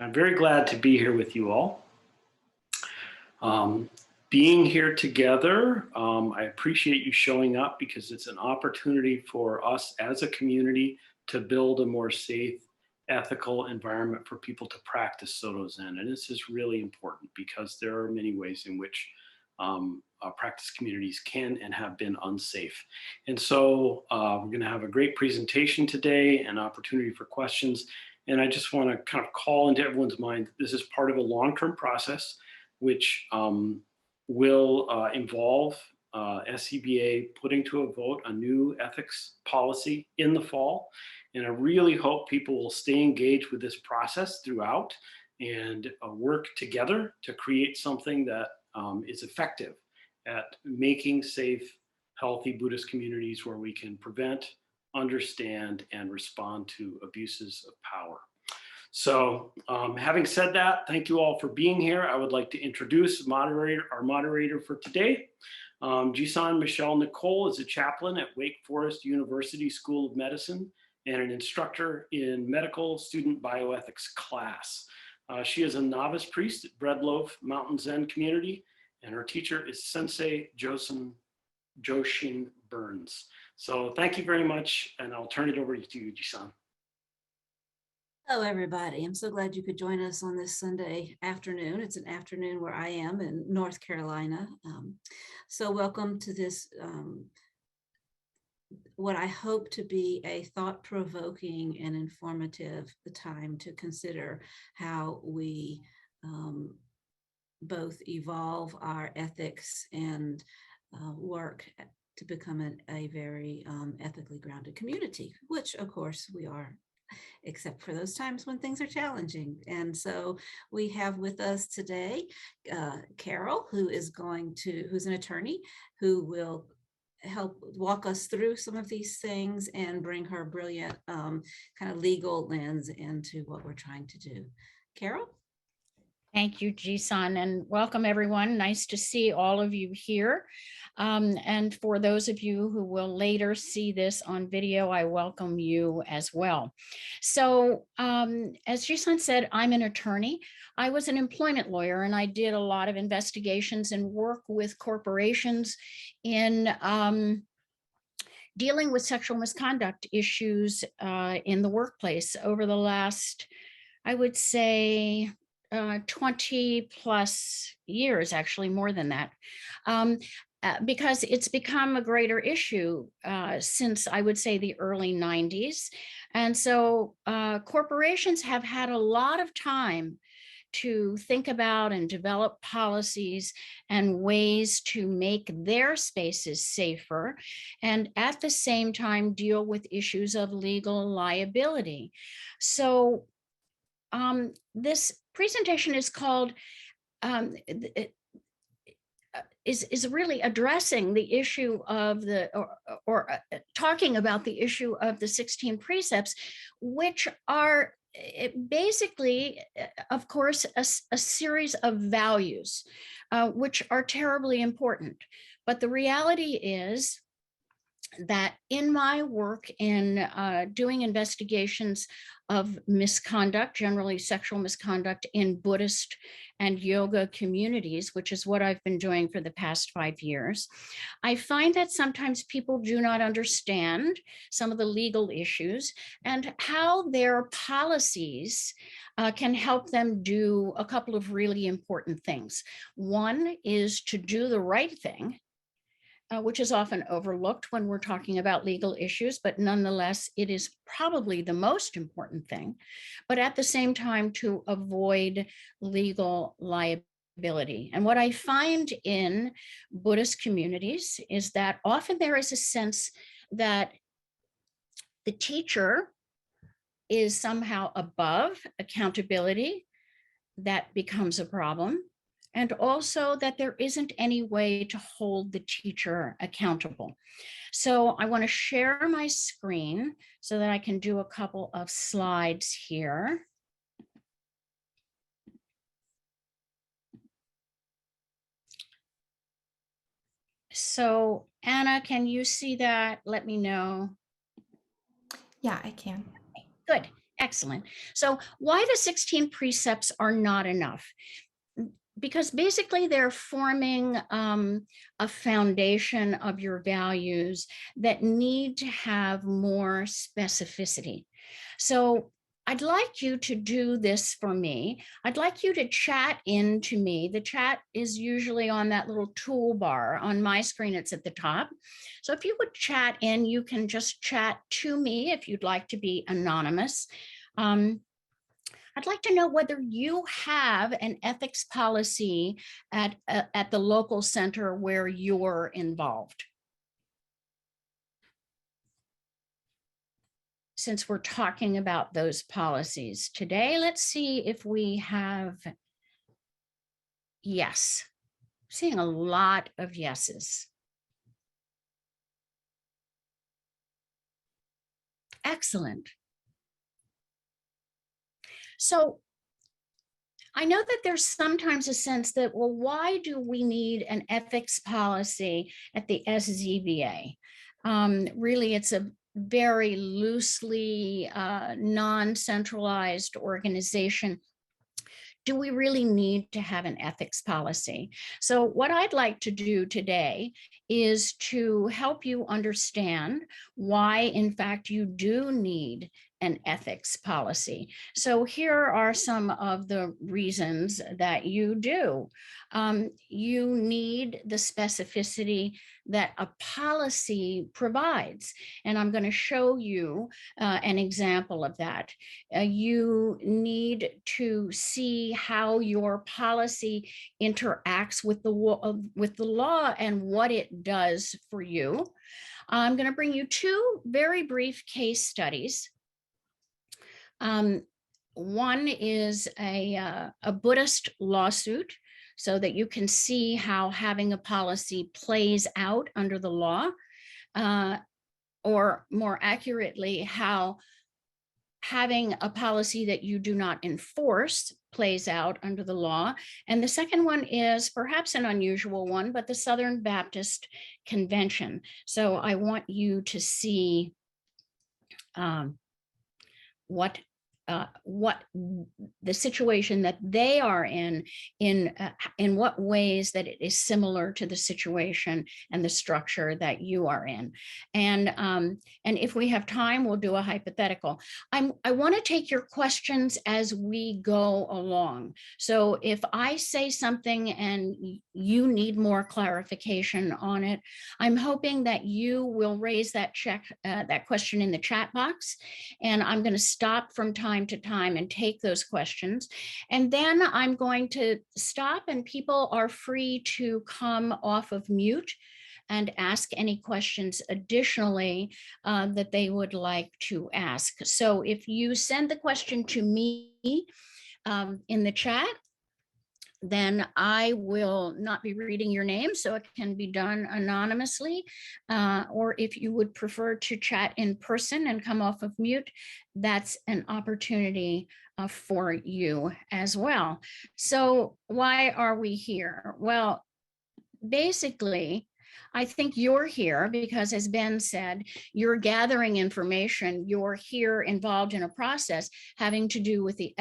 I'm very glad to be here with you all. Being here together, I appreciate you showing up because it's an opportunity for us as a community to build a more safe, ethical environment for people to practice Soto Zen. And this is really important because there are many ways in which practice communities can and have been unsafe. And so we're going to have a great presentation today, an opportunity for questions. And I just want to kind of call into everyone's mind that this is part of a long-term process, which will involve SCBA putting to a vote a new ethics policy in the fall. And I really hope people will stay engaged with this process throughout and work together to create something that is effective at making safe, healthy Buddhist communities where we can prevent, understand, and respond to abuses of power. So having said that, thank you all for being here. I would like to introduce our moderator for today. Jisan Michelle Nicole is a chaplain at Wake Forest University School of Medicine and an instructor in medical student bioethics class. She is a novice priest at Breadloaf Mountain Zen Community, and her teacher is Sensei Joshin Burns. So thank you very much, and I'll turn it over to you, Jisan. Hello, everybody. I'm so glad you could join us on this Sunday afternoon. It's an afternoon where I am in North Carolina. So welcome to this, what I hope to be a thought-provoking and informative time to consider how we both evolve our ethics and work to become a very ethically grounded community, which of course we are, except for those times when things are challenging. And so we have with us today Carol, who's an attorney who will help walk us through some of these things and bring her brilliant kind of legal lens into what we're trying to do. Carol? Thank you, Jisan, and welcome everyone. Nice to see all of you here. And for those of you who will later see this on video, I welcome you as well. So as Jisan said, I'm an attorney. I was an employment lawyer and I did a lot of investigations and work with corporations in dealing with sexual misconduct issues in the workplace over the last, I would say, 20 plus years, actually more than that, because it's become a greater issue since I would say the early 90s. And so corporations have had a lot of time to think about and develop policies and ways to make their spaces safer, and at the same time deal with issues of legal liability. So this presentation is called, is really addressing the issue of or talking about the issue of the 16 precepts, which are basically, of course, a series of values, which are terribly important. But the reality is that in my work in doing investigations of misconduct, generally sexual misconduct in Buddhist and yoga communities, which is what I've been doing for the past 5 years, I find that sometimes people do not understand some of the legal issues and how their policies can help them do a couple of really important things. One is to do the right thing, which is often overlooked when we're talking about legal issues, but nonetheless, it is probably the most important thing, but at the same time to avoid legal liability. And what I find in Buddhist communities is that often there is a sense that the teacher is somehow above accountability. That becomes a problem. And also that there isn't any way to hold the teacher accountable. So I want to share my screen so that I can do a couple of slides here. So Anna, can you see that? Let me know. Yeah, I can. Good. Excellent. So why the 16 precepts are not enough? Because basically they're forming a foundation of your values that need to have more specificity. So I'd like you to do this for me. I'd like you to chat into me. The chat is usually on that little toolbar. On my screen, it's at the top. So if you would chat in, you can just chat to me if you'd like to be anonymous. I'd like to know whether you have an ethics policy at the local center where you're involved. Since we're talking about those policies today, let's see if we have yes. Seeing a lot of yeses. Excellent. So I know that there's sometimes a sense that, well, why do we need an ethics policy at the SZBA? Really, it's a very loosely non-centralized organization. Do we really need to have an ethics policy? So what I'd like to do today is to help you understand why, in fact, you do need an ethics policy. So here are some of the reasons that you do. You need the specificity that a policy provides. And I'm going to show you an example of that. You need to see how your policy interacts with the law and what it does for you. I'm going to bring you two very brief case studies. One is a Buddhist lawsuit, so that you can see how having a policy plays out under the law, or more accurately, how having a policy that you do not enforce plays out under the law. And the second one is perhaps an unusual one, but the Southern Baptist Convention. So I want you to see what the situation that they are in what ways that it is similar to the situation and the structure that you are in. And if we have time, we'll do a hypothetical. I want to take your questions as we go along. So if I say something and you need more clarification on it, I'm hoping that you will raise that question in the chat box, and I'm going to stop from time to time and take those questions. And then I'm going to stop, and people are free to come off of mute and ask any questions additionally that they would like to ask. So if you send the question to me in the chat, then I will not be reading your name, so it can be done anonymously. Or if you would prefer to chat in person and come off of mute, that's an opportunity for you as well. So why are we here? Well, basically, I think you're here because, as Ben said, you're gathering information. You're here involved in a process having to do with the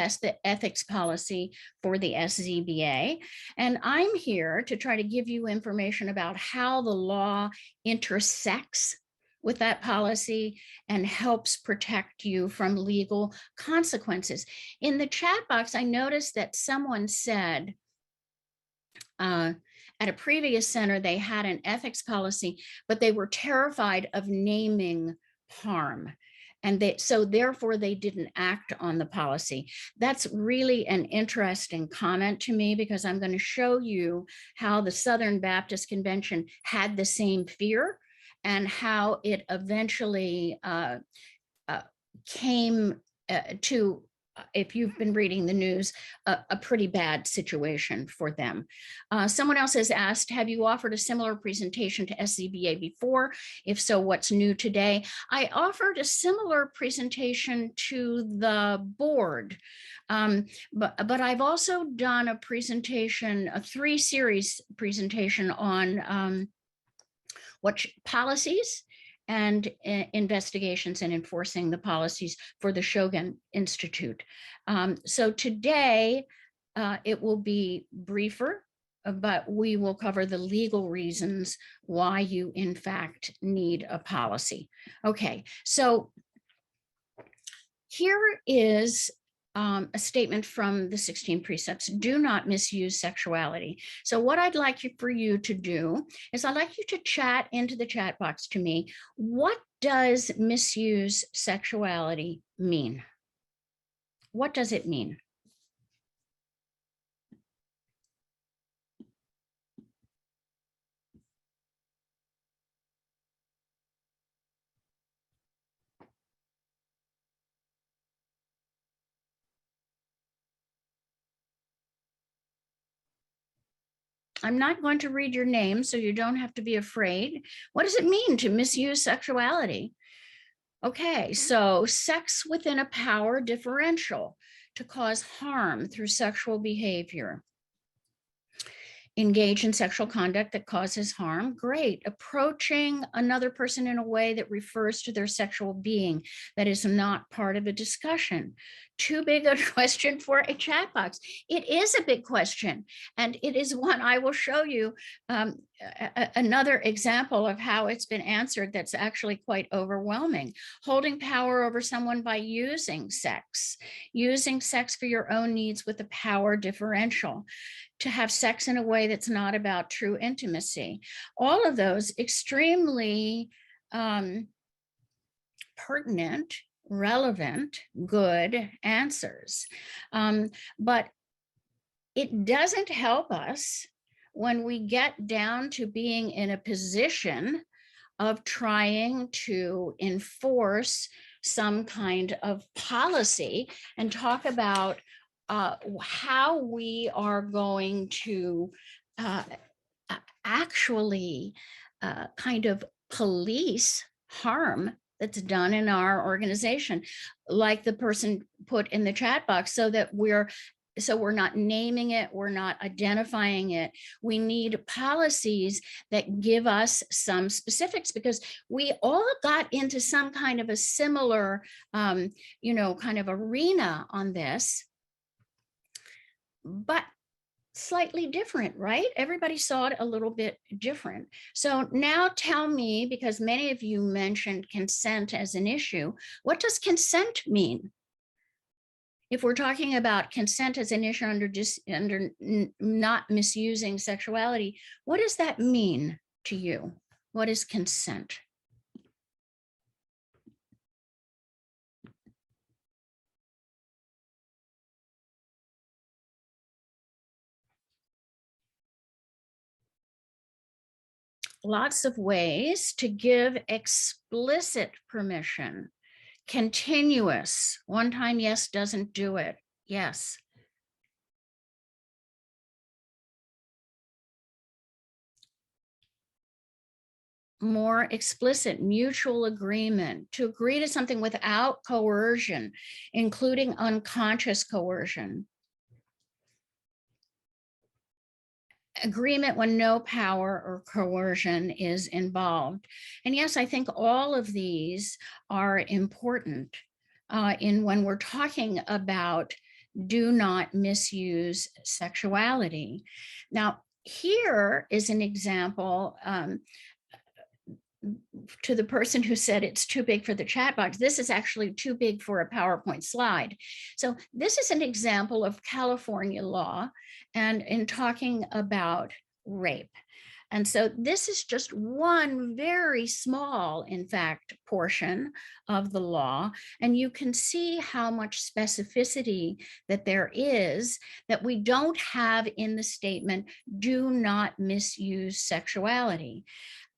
ethics policy for the SZBA. And I'm here to try to give you information about how the law intersects with that policy and helps protect you from legal consequences. In the chat box, I noticed that someone said, at a previous center, they had an ethics policy, but they were terrified of naming harm. And so therefore they didn't act on the policy. That's really an interesting comment to me, because I'm going to show you how the Southern Baptist Convention had the same fear and how it eventually came to, if you've been reading the news, a pretty bad situation for them. Someone else has asked, have you offered a similar presentation to SZBA before? If so, what's new today? I offered a similar presentation to the board, but I've also done a presentation, a 3-series presentation on what policies and investigations and enforcing the policies for the Shogun Institute. So today it will be briefer, but we will cover the legal reasons why you in fact need a policy. Okay, so here is a statement from the 16 precepts: do not misuse sexuality. So what I'd like for you to do is I'd like you to chat into the chat box to me. What does misuse sexuality mean? What does it mean? I'm not going to read your name, so you don't have to be afraid. What does it mean to misuse sexuality? Okay, so sex within a power differential to cause harm through sexual behavior. Engage in sexual conduct that causes harm. Great. Approaching another person in a way that refers to their sexual being that is not part of a discussion. Too big a question for a chat box. It is a big question, and it is one I will show you another example of how it's been answered that's actually quite overwhelming. Holding power over someone by using sex for your own needs with a power differential. To have sex in a way that's not about true intimacy. All of those extremely pertinent, relevant, good answers. But it doesn't help us when we get down to being in a position of trying to enforce some kind of policy and talk about how we are going to actually kind of police harm that's done in our organization, like the person put in the chat box, so we're not naming it, we're not identifying it. We need policies that give us some specifics, because we all got into some kind of a similar, kind of arena on this, but slightly different, right? Everybody saw it a little bit different. So now tell me, because many of you mentioned consent as an issue, what does consent mean? If we're talking about consent as an issue under not misusing sexuality, what does that mean to you? What is consent? Lots of ways to give explicit permission. Continuous, one time yes doesn't do it. Yes. More explicit, mutual agreement, to agree to something without coercion, including unconscious coercion. Agreement when no power or coercion is involved. And yes, I think all of these are important in when we're talking about do not misuse sexuality. Now, here is an example to the person who said it's too big for the chat box. This is actually too big for a PowerPoint slide. So this is an example of California law, and in talking about rape. And so this is just one very small, in fact, portion of the law. And you can see how much specificity that there is that we don't have in the statement, do not misuse sexuality.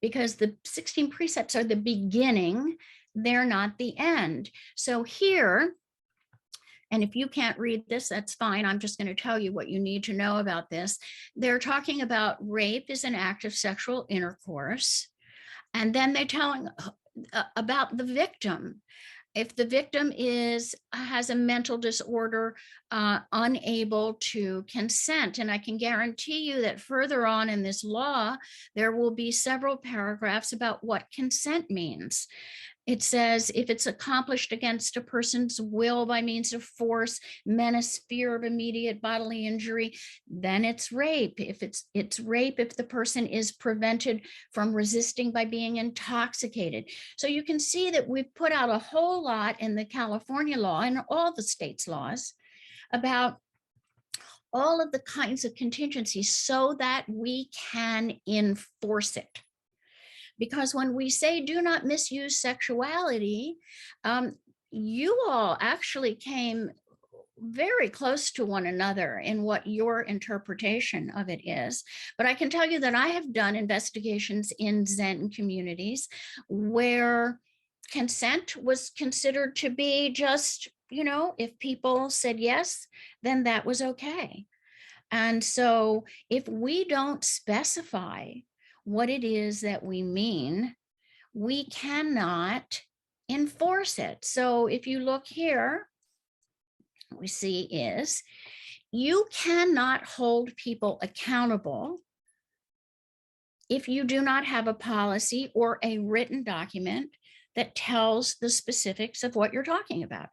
Because the 16 precepts are the beginning, they're not the end. So here, and if you can't read this, that's fine. I'm just going to tell you what you need to know about this. They're talking about rape is an act of sexual intercourse. And then they're telling about the victim. if the victim has a mental disorder, unable to consent. And I can guarantee you that further on in this law, there will be several paragraphs about what consent means. It says if it's accomplished against a person's will by means of force, menace, fear of immediate bodily injury, then it's rape. If it's rape if the person is prevented from resisting by being intoxicated. So you can see that we've put out a whole lot in the California law and all the states' laws about all of the kinds of contingencies so that we can enforce it. Because when we say do not misuse sexuality, you all actually came very close to one another in what your interpretation of it is. But I can tell you that I have done investigations in Zen communities where consent was considered to be just, if people said yes, then that was okay. And so if we don't specify what it is that we mean, we cannot enforce it. So if you look here, what we see is you cannot hold people accountable if you do not have a policy or a written document that tells the specifics of what you're talking about.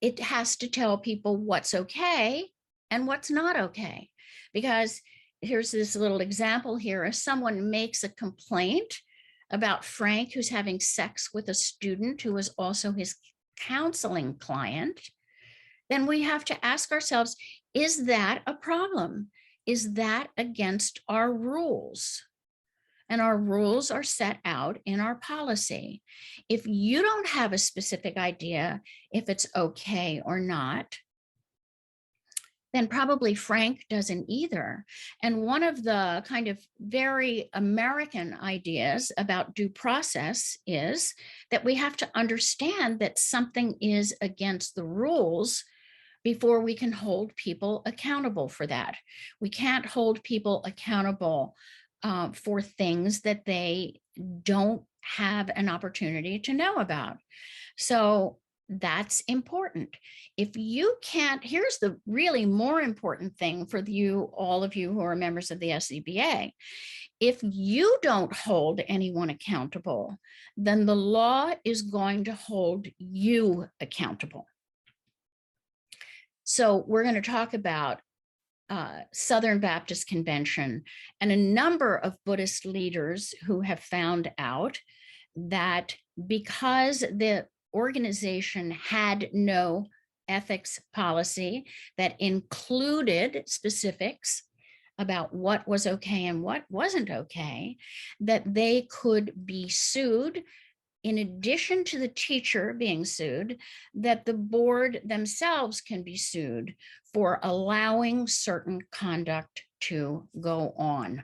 It has to tell people what's okay and what's not okay. Because here's this little example here. If someone makes a complaint about Frank, who's having sex with a student who is also his counseling client, then we have to ask ourselves, is that a problem? Is that against our rules? And our rules are set out in our policy. If you don't have a specific idea if it's okay or not, then probably Frank doesn't either. And one of the kind of very American ideas about due process is that we have to understand that something is against the rules before we can hold people accountable for that. We can't hold people accountable for things that they don't have an opportunity to know about. So that's important. If you can't, here's the really more important thing for you, all of you who are members of the SCBA. If you don't hold anyone accountable, then the law is going to hold you accountable. So we're going to talk about Southern Baptist Convention and a number of Buddhist leaders who have found out that because the organization had no ethics policy that included specifics about what was okay and what wasn't okay, that they could be sued. In addition to the teacher being sued, that the board themselves can be sued for allowing certain conduct to go on.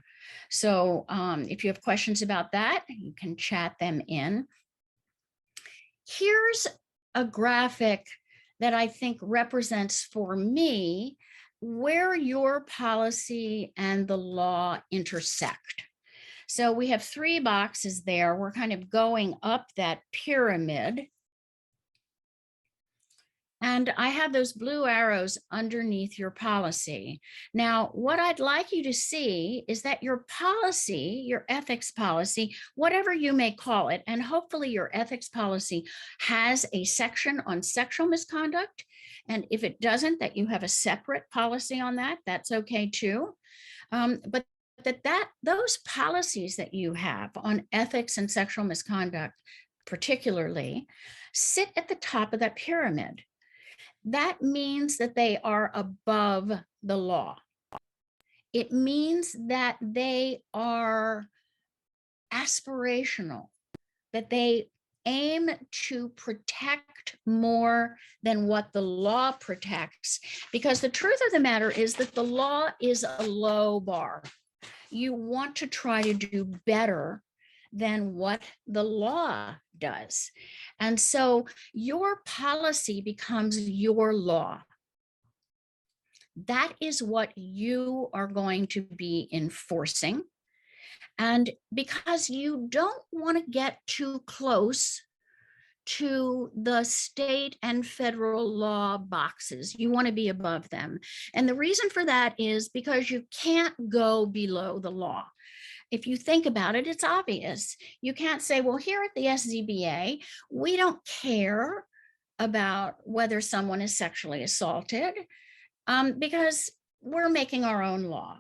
So if you have questions about that, you can chat them in. Here's a graphic that I think represents for me where your policy and the law intersect. So we have 3 boxes there. We're kind of going up that pyramid. And I have those blue arrows underneath your policy. Now, what I'd like you to see is that your policy, your ethics policy, whatever you may call it, and hopefully your ethics policy has a section on sexual misconduct. And if it doesn't, that you have a separate policy on that, that's okay too. But those policies that you have on ethics and sexual misconduct, particularly, sit at the top of that pyramid. That means that they are above the law. It means that they are aspirational, that they aim to protect more than what the law protects, because the truth of the matter is that the law is a low bar. You want to try to do better than what the law does. And so your policy becomes your law. That is what you are going to be enforcing. And because you don't want to get too close to the state and federal law boxes. You want to be above them. And the reason for that is because you can't go below the law. If you think about it, it's obvious. You can't say, well, here at the SZBA, we don't care about whether someone is sexually assaulted because we're making our own law.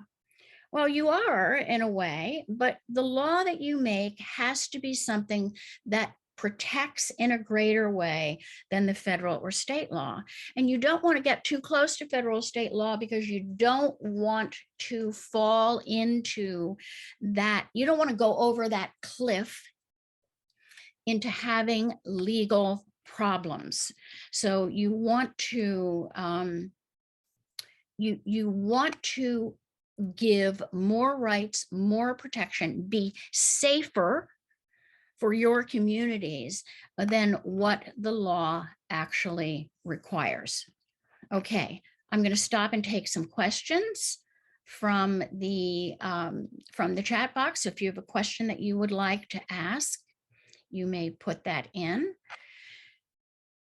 Well, you are in a way, but the law that you make has to be something that protects in a greater way than the federal or state law. And you don't want to get too close to federal or state law because you don't want to fall into that. You don't want to go over that cliff into having legal problems. So you want to you want to give more rights, more protection, be safer for your communities than what the law actually requires. Okay, I'm going to stop and take some questions from the chat box. If you have a question that you would like to ask, you may put that in.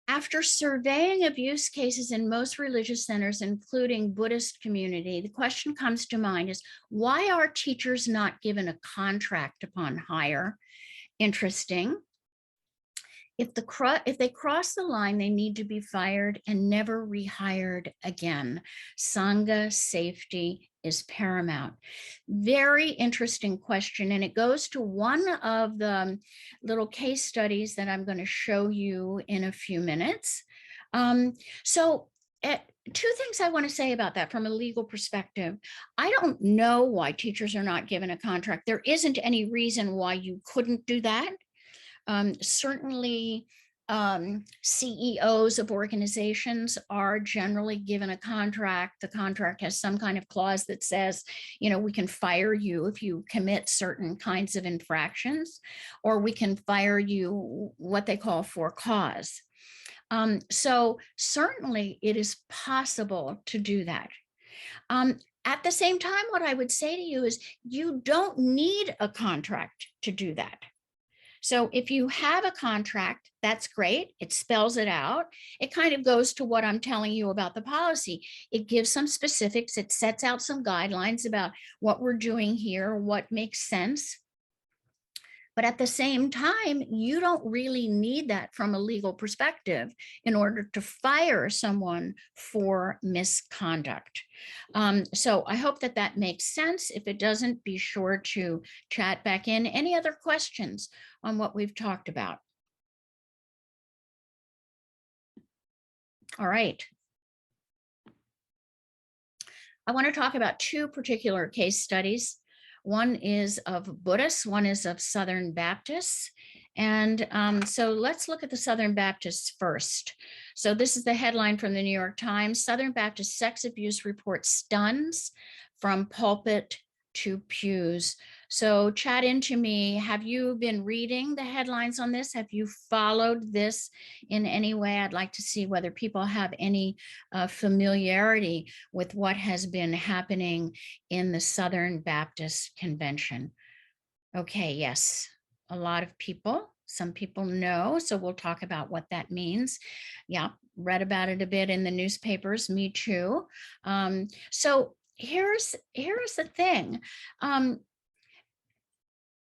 After surveying abuse cases in most religious centers, including Buddhist community, the question comes to mind is, why are teachers not given a contract upon hire? Interesting. If they cross the line, they need to be fired and never rehired again. Sangha safety is paramount. Very interesting question, and it goes to one of the little case studies that I'm going to show you in a few minutes. Two things I want to say about that from a legal perspective. I don't know why teachers are not given a contract. There isn't any reason why you couldn't do that. Certainly, CEOs of organizations are generally given a contract. The contract has some kind of clause that says, you know, we can fire you if you commit certain kinds of infractions, or we can fire you what they call for cause. So certainly it is possible to do that. At the same time, what I would say to you is you don't need a contract to do that. So if you have a contract, that's great. It spells it out. It kind of goes to what I'm telling you about the policy. It gives some specifics. It sets out some guidelines about what we're doing here, what makes sense. But at the same time, you don't really need that from a legal perspective in order to fire someone for misconduct. So I hope that that makes sense. If it doesn't, be sure to chat back in. Any other questions on what we've talked about? All right. I want to talk about two particular case studies. One is of Buddhists, one is of Southern Baptists. And so let's look at the Southern Baptists first. So this is the headline from the New York Times: Southern Baptist sex abuse report stuns from pulpit to pews. So chat into me. Have you been reading the headlines on this? Have you followed this in any way? I'd like to see whether people have any familiarity with what has been happening in the Southern Baptist Convention. Okay, yes, a lot of people. Some people know, so we'll talk about what that means. Yeah, read about it a bit in the newspapers, me too. So here's the thing.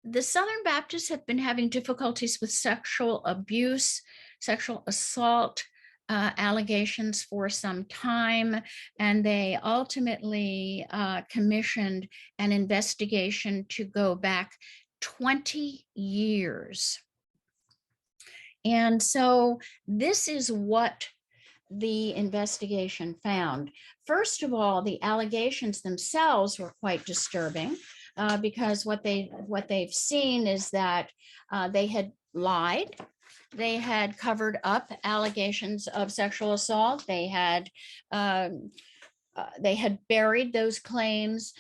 The Southern Baptists have been having difficulties with sexual abuse, sexual assault allegations for some time, and they ultimately commissioned an investigation to go back 20 years. And so this is what the investigation found. First of all, the allegations themselves were quite disturbing because what they've seen is that they had lied. They had covered up allegations of sexual assault. They had buried those claims.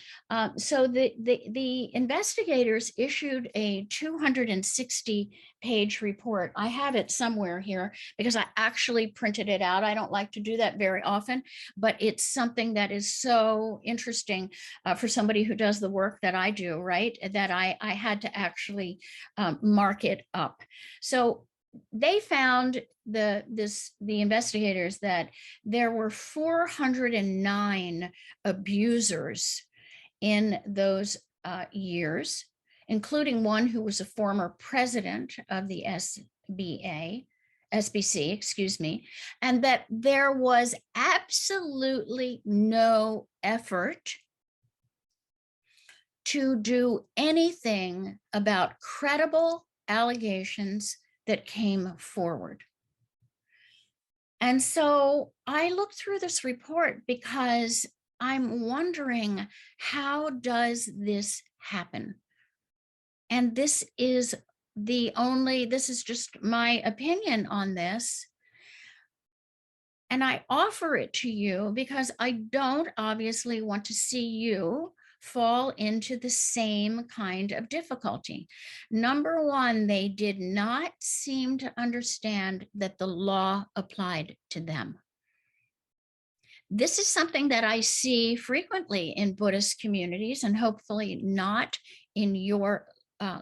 So the investigators issued a 260-page report. I have it somewhere here because I actually printed it out. I don't like to do that very often, but it's something that is so interesting for somebody who does the work that I do, right? That I had to actually mark it up. So they found the investigators that there were 409 abusers in those years, including one who was a former president of the SBC, excuse me, and that there was absolutely no effort to do anything about credible allegations that came forward. And so I looked through this report because I'm wondering, how does this happen? And this is this is just my opinion on this. And I offer it to you because I don't obviously want to see you fall into the same kind of difficulty. Number one, they did not seem to understand that the law applied to them. This is something that I see frequently in Buddhist communities, and hopefully not in your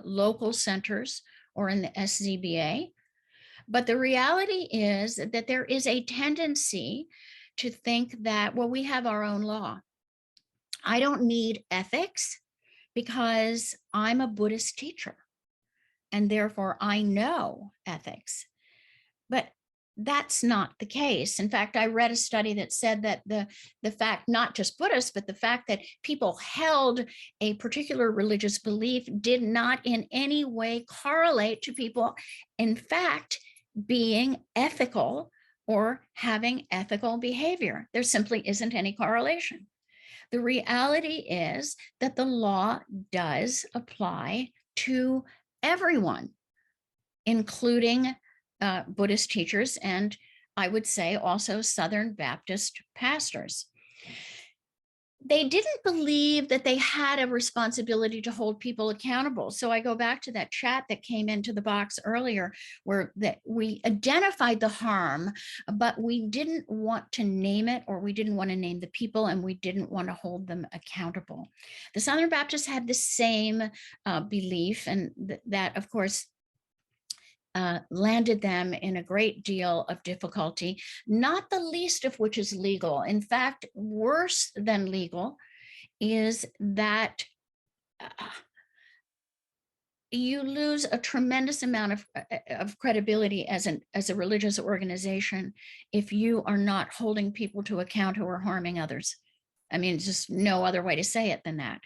local centers or in the SZBA. But the reality is that there is a tendency to think that, well, we have our own law. I don't need ethics because I'm a Buddhist teacher, and therefore I know ethics. But that's not the case. In fact, I read a study that said that the fact, not just Buddhists, but the fact that people held a particular religious belief did not in any way correlate to people, in fact, being ethical or having ethical behavior. There simply isn't any correlation. The reality is that the law does apply to everyone, including Buddhist teachers, and I would say also Southern Baptist pastors. They didn't believe that they had a responsibility to hold people accountable. So I go back to that chat that came into the box earlier, where that we identified the harm, but we didn't want to name it, or we didn't want to name the people, and we didn't want to hold them accountable. The Southern Baptists had the same belief, and that, of course, landed them in a great deal of difficulty, not the least of which is legal. In fact, worse than legal is that you lose a tremendous amount of credibility as a religious organization if you are not holding people to account who are harming others. I mean, it's just no other way to say it than that.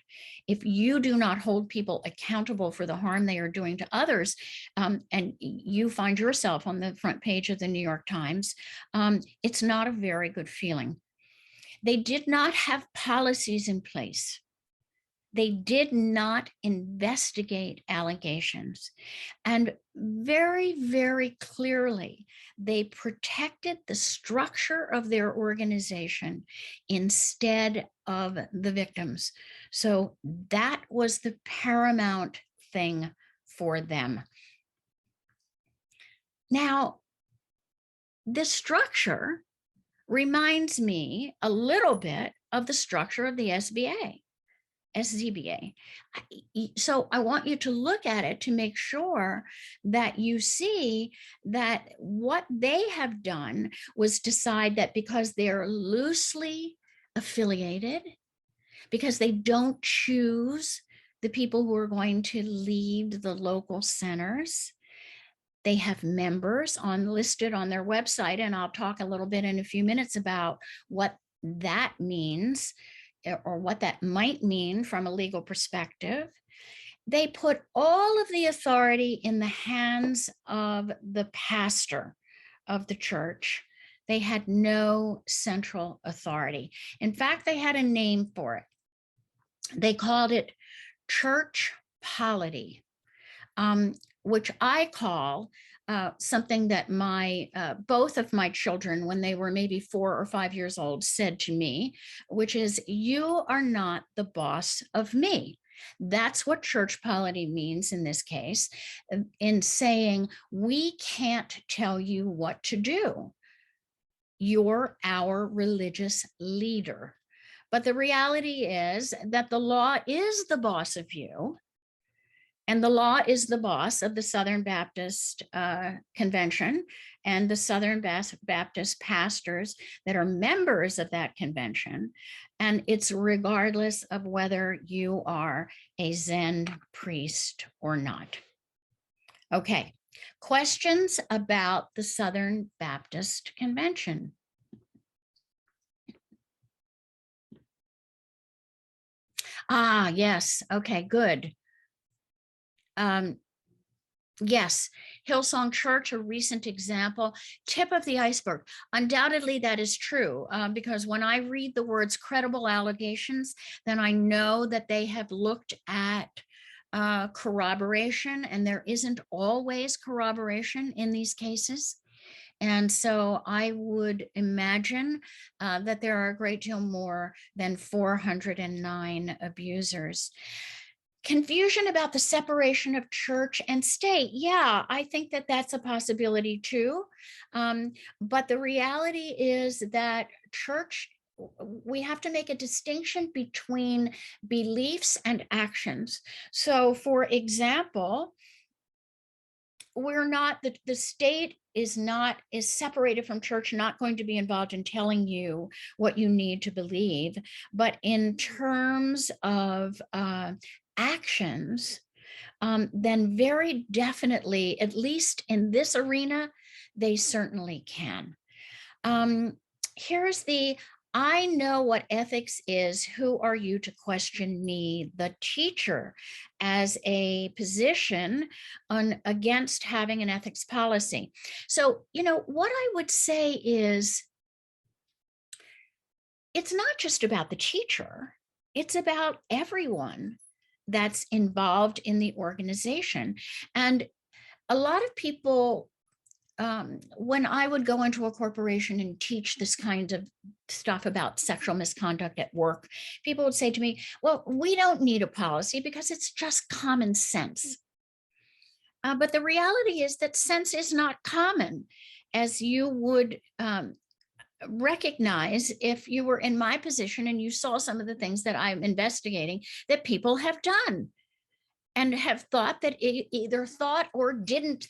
If you do not hold people accountable for the harm they are doing to others, and you find yourself on the front page of the New York Times, it's not a very good feeling. They did not have policies in place. They did not investigate allegations. And very, very clearly, they protected the structure of their organization instead of the victims. So that was the paramount thing for them. Now, this structure reminds me a little bit of the structure of the SZBA. So I want you to look at it to make sure that you see that what they have done was decide that because they're loosely affiliated, because they don't choose the people who are going to lead the local centers, they have members listed on their website, and I'll talk a little bit in a few minutes about what that means, or what that might mean from a legal perspective. They put all of the authority in the hands of the pastor of the church. They had no central authority. In fact, they had a name for it. They called it church polity, which I call something that both of my children, when they were maybe 4 or 5 years old, said to me, which is, "You are not the boss of me." That's what church polity means in this case, in saying, we can't tell you what to do. You're our religious leader. But the reality is that the law is the boss of you. And the law is the boss of the Southern Baptist Convention and the Southern Baptist pastors that are members of that convention. And it's regardless of whether you are a Zen priest or not. Okay, questions about the Southern Baptist Convention? Ah, yes. Okay, good. Yes, Hillsong Church, a recent example, tip of the iceberg. Undoubtedly, that is true, because when I read the words credible allegations, then I know that they have looked at corroboration, and there isn't always corroboration in these cases. And so I would imagine that there are a great deal more than 409 abusers. Confusion about the separation of church and state. Yeah, I think that that's a possibility too. But the reality is that church, we have to make a distinction between beliefs and actions. So, for example, we're not, the state is separated from church, not going to be involved in telling you what you need to believe. But in terms of actions, then very definitely, at least in this arena, they certainly can. Here's the, I know what ethics is. Who are you to question me, the teacher, as a position against having an ethics policy? So, what I would say is, it's not just about the teacher, it's about everyone that's involved in the organization. And a lot of people, when I would go into a corporation and teach this kind of stuff about sexual misconduct at work, people would say to me, well, we don't need a policy because it's just common sense. But the reality is that sense is not common, as you would recognize if you were in my position and you saw some of the things that I'm investigating that people have done and have thought that either thought or didn't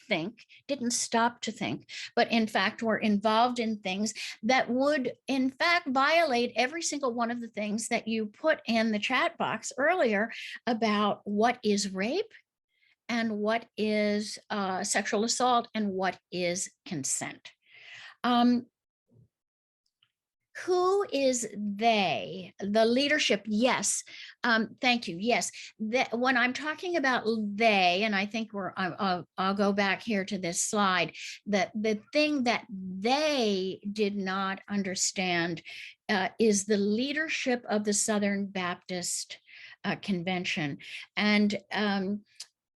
stop to think, but in fact were involved in things that would in fact violate every single one of the things that you put in the chat box earlier about what is rape and what is sexual assault and what is consent. Who is they? The leadership, yes. Thank you. Yes, when I'm talking about they, and I think I'll go back here to this slide, that the thing that they did not understand is the leadership of the Southern Baptist Convention. And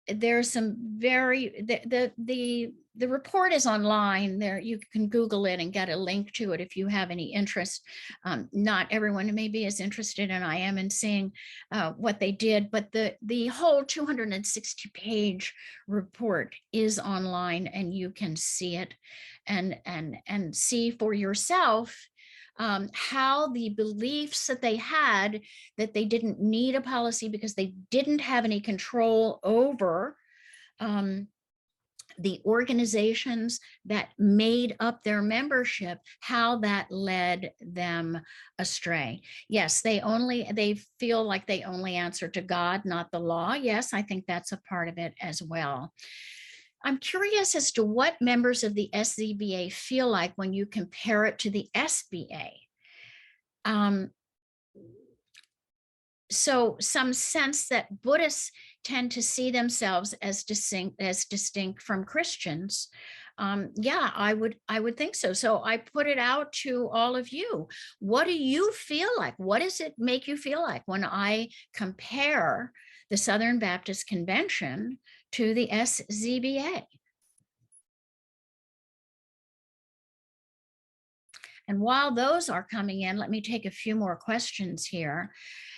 there's some very, the report is online there. You can Google it and get a link to it if you have any interest. Not everyone may be as interested as I am in seeing what they did, but the whole 260-page report is online and you can see it and see for yourself how the beliefs that they had, that they didn't need a policy because they didn't have any control over the organizations that made up their membership, how that led them astray. Yes, they feel like they only answer to God, not the law. Yes, I think that's a part of it as well. I'm curious as to what members of the SZBA feel like when you compare it to the SBA. So some sense that Buddhists tend to see themselves as distinct from Christians. Yeah, I would think so. So I put it out to all of you. What do you feel like? What does it make you feel like when I compare the Southern Baptist Convention to the SZBA? And while those are coming in, let me take a few more questions here.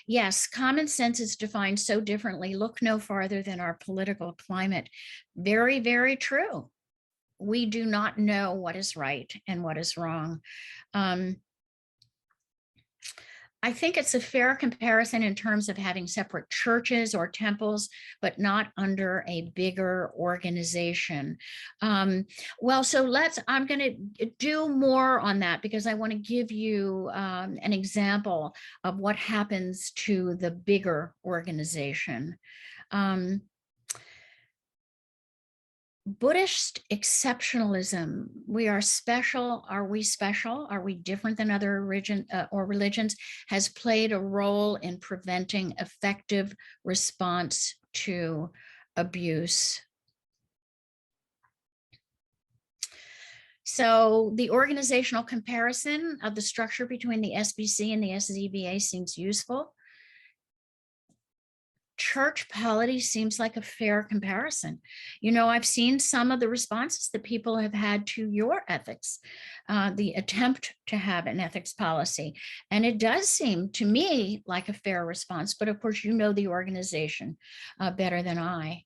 Yes, common sense is defined so differently. Look no farther than our political climate. Very, very true. We do not know what is right and what is wrong. I think it's a fair comparison in terms of having separate churches or temples, but not under a bigger organization. Well, so I'm going to do more on that because I want to give you an example of what happens to the bigger organization. Buddhist exceptionalism. We are special. Are we special? Are we different than other religions? Has played a role in preventing effective response to abuse. So the organizational comparison of the structure between the SBC and the SZBA seems useful. Church polity seems like a fair comparison. You know, I've seen some of the responses that people have had to your ethics, the attempt to have an ethics policy. And it does seem to me like a fair response, but of course, you know the organization better than I.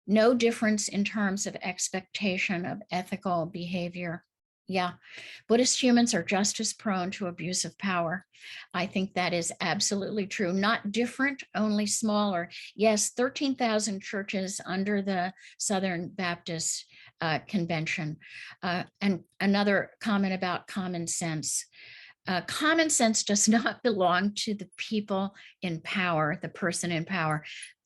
No difference in terms of expectation of ethical behavior. Yeah, Buddhist humans are just as prone to abuse of power. I think that is absolutely true. Not different, only smaller. Yes, 13,000 churches under the Southern Baptist Convention. And another comment about common sense. Common sense does not belong to the people in power, the person in power.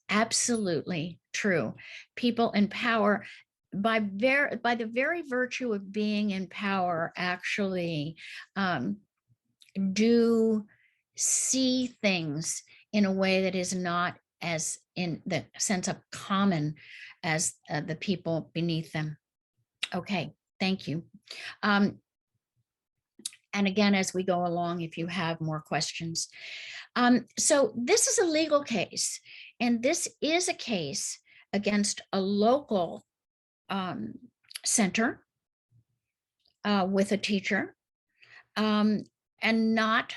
Absolutely true. People in power, by the very virtue of being in power, actually do see things in a way that is not as in the sense of common as the people beneath them. Okay, thank you. And again, as we go along, if you have more questions. So this is a legal case, and this is a case against a local center with a teacher, and not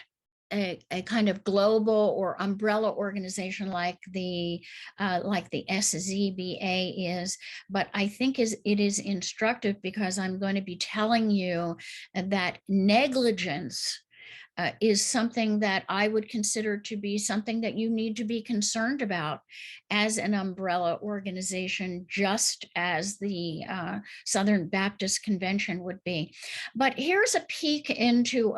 a kind of global or umbrella organization like the SZBA is. But I think it is instructive because I'm going to be telling you that negligence is something that I would consider to be something that you need to be concerned about as an umbrella organization, just as the Southern Baptist Convention would be. But here's a peek into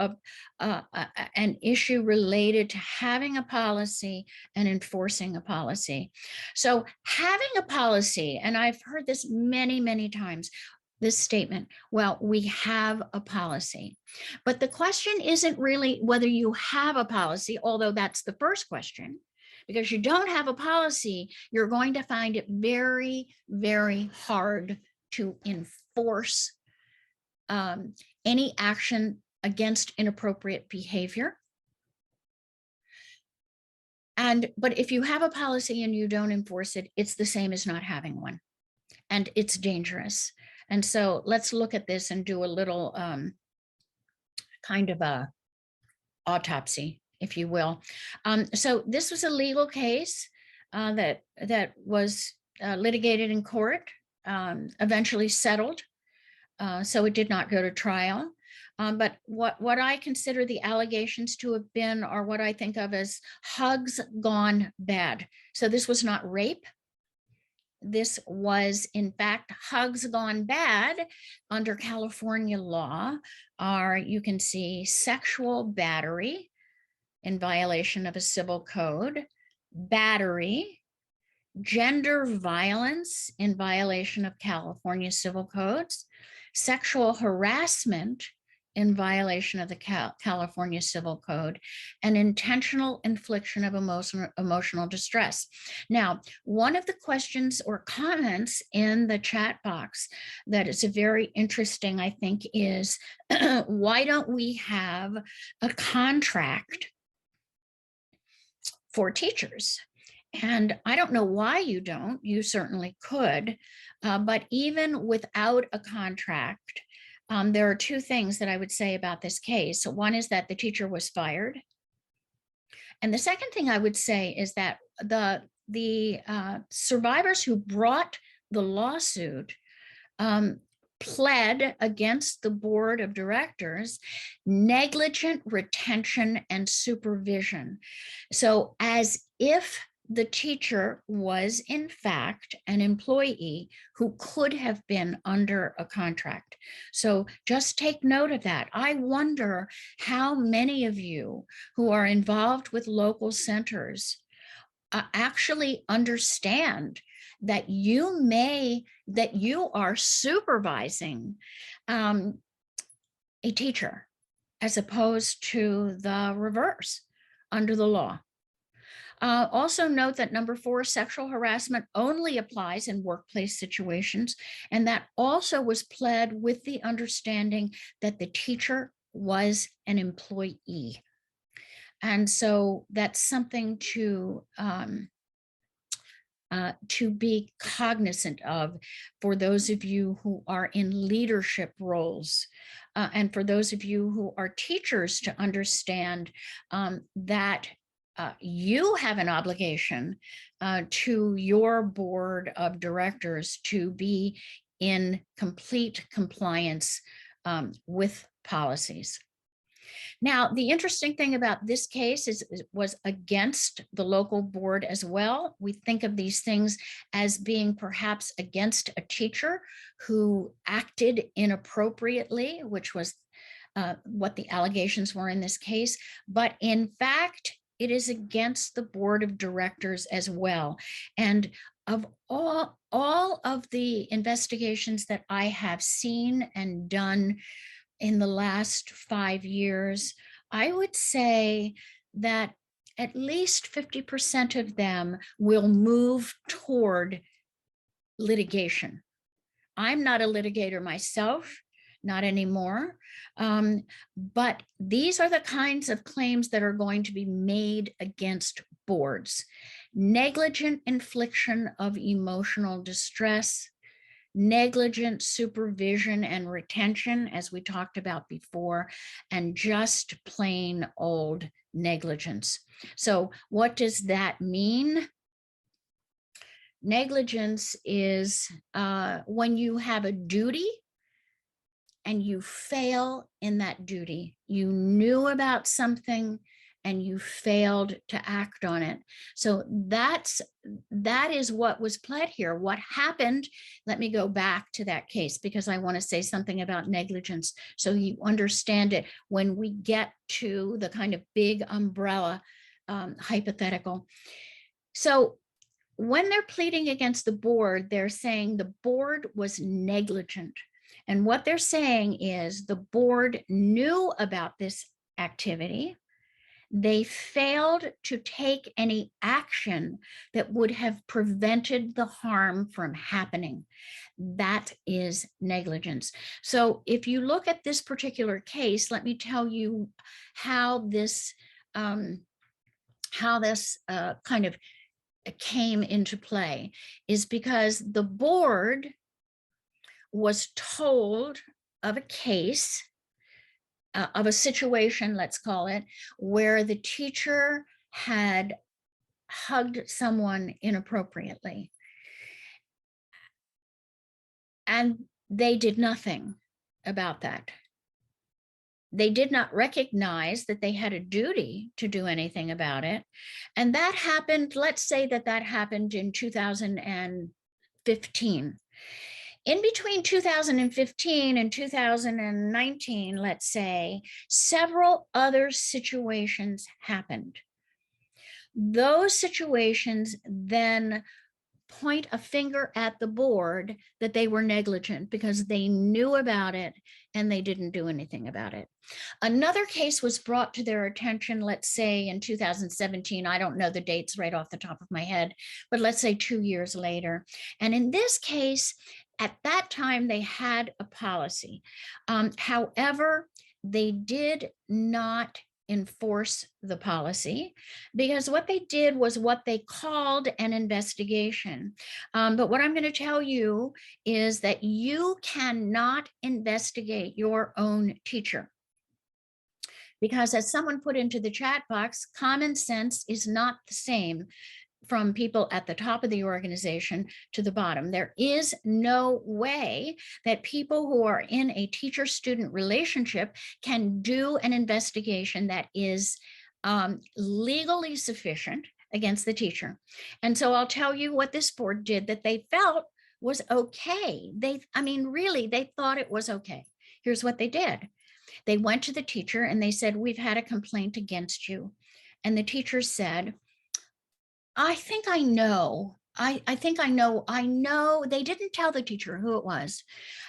an issue related to having a policy and enforcing a policy. So having a policy, and I've heard this many, many times, this statement, well, we have a policy. But the question isn't really whether you have a policy, although that's the first question, because you don't have a policy, you're going to find it very, very hard to enforce any action against inappropriate behavior. But if you have a policy and you don't enforce it, it's the same as not having one, and it's dangerous. And so let's look at this and do a little kind of a autopsy, if you will. So this was a legal case that was litigated in court, eventually settled. So it did not go to trial. But what I consider the allegations to have been are what I think of as hugs gone bad. So this was not rape. This was, in fact, hugs gone bad under California law are, you can see, sexual battery in violation of a civil code, battery, gender violence in violation of California civil codes, sexual harassment in violation of the California Civil Code, and intentional infliction of emotional distress. Now, one of the questions or comments in the chat box that is very interesting, I think, is why don't we have a contract for teachers? And I don't know why you don't. You certainly could, but even without a contract, there are two things that I would say about this case. One is that the teacher was fired. And the second thing I would say is that the survivors who brought the lawsuit pled against the board of directors negligent retention and supervision. So as if the teacher was in fact an employee who could have been under a contract. So just take note of that. I wonder how many of you who are involved with local centers actually understand that you are supervising a teacher as opposed to the reverse under the law. Also note that number 4, sexual harassment only applies in workplace situations, and that also was pled with the understanding that the teacher was an employee. And so that's something to be cognizant of for those of you who are in leadership roles, and for those of you who are teachers, to understand that you have an obligation to your board of directors to be in complete compliance with policies. Now, the interesting thing about this case is it was against the local board as well. We think of these things as being perhaps against a teacher who acted inappropriately, which was what the allegations were in this case. But in fact, it is against the board of directors as well. And of all of the investigations that I have seen and done in the last 5 years, I would say that at least 50% of them will move toward litigation. I'm not a litigator myself, not anymore. But these are the kinds of claims that are going to be made against boards. Negligent infliction of emotional distress, negligent supervision and retention, as we talked about before, and just plain old negligence. So what does that mean? Negligence is when you have a duty and you fail in that duty. You knew about something and you failed to act on it. So that is what was pled here. What happened, let me go back to that case because I want to say something about negligence so you understand it when we get to the kind of big umbrella hypothetical. So when they're pleading against the board, they're saying the board was negligent. And what they're saying is the board knew about this activity. They failed to take any action that would have prevented the harm from happening. That is negligence. So if you look at this particular case, let me tell you how this kind of came into play is because the board was told of a case, of a situation, let's call it, where the teacher had hugged someone inappropriately. And they did nothing about that. They did not recognize that they had a duty to do anything about it. And that happened, let's say that happened in 2015. In between 2015 and 2019, let's say, several other situations happened. Those situations then point a finger at the board that they were negligent because they knew about it and they didn't do anything about it. Another case was brought to their attention, let's say in 2017. I don't know the dates right off the top of my head, but let's say 2 years later. And in this case, at that time, they had a policy. However, they did not enforce the policy because what they did was what they called an investigation. But what I'm going to tell you is that you cannot investigate your own teacher. Because as someone put into the chat box, common sense is not the same from people at the top of the organization to the bottom. There is no way that people who are in a teacher-student relationship can do an investigation that is legally sufficient against the teacher. And so I'll tell you what this board did that they felt was okay. Really, they thought it was okay. Here's what they did. They went to the teacher and they said, we've had a complaint against you. And the teacher said, I think I know. I think I know. They didn't tell the teacher who it was.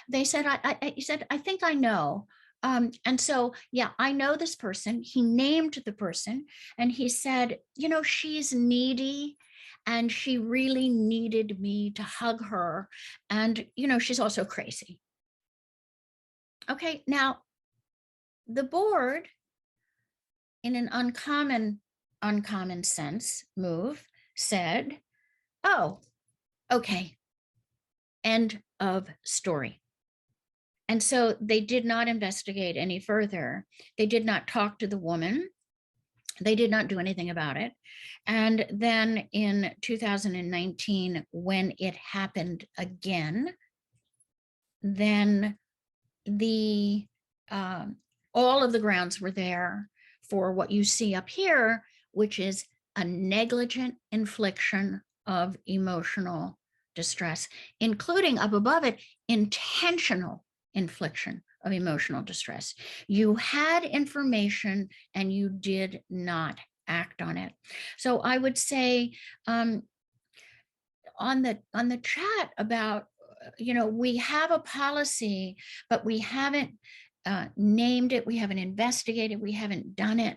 They said, he said, I think I know. And so, yeah, I know this person. He named the person and he said, she's needy and she really needed me to hug her. And, she's also crazy. Okay, now the board, in an uncommon sense move, said, oh, okay, end of story. And so they did not investigate any further. They did not talk to the woman. They did not do anything about it. And then in 2019, when it happened again, then the all of the grounds were there for what you see up here, which is a negligent infliction of emotional distress, including up above it, intentional infliction of emotional distress. You had information and you did not act on it. So I would say on the chat about, we have a policy, but we haven't named it, we haven't investigated, we haven't done it.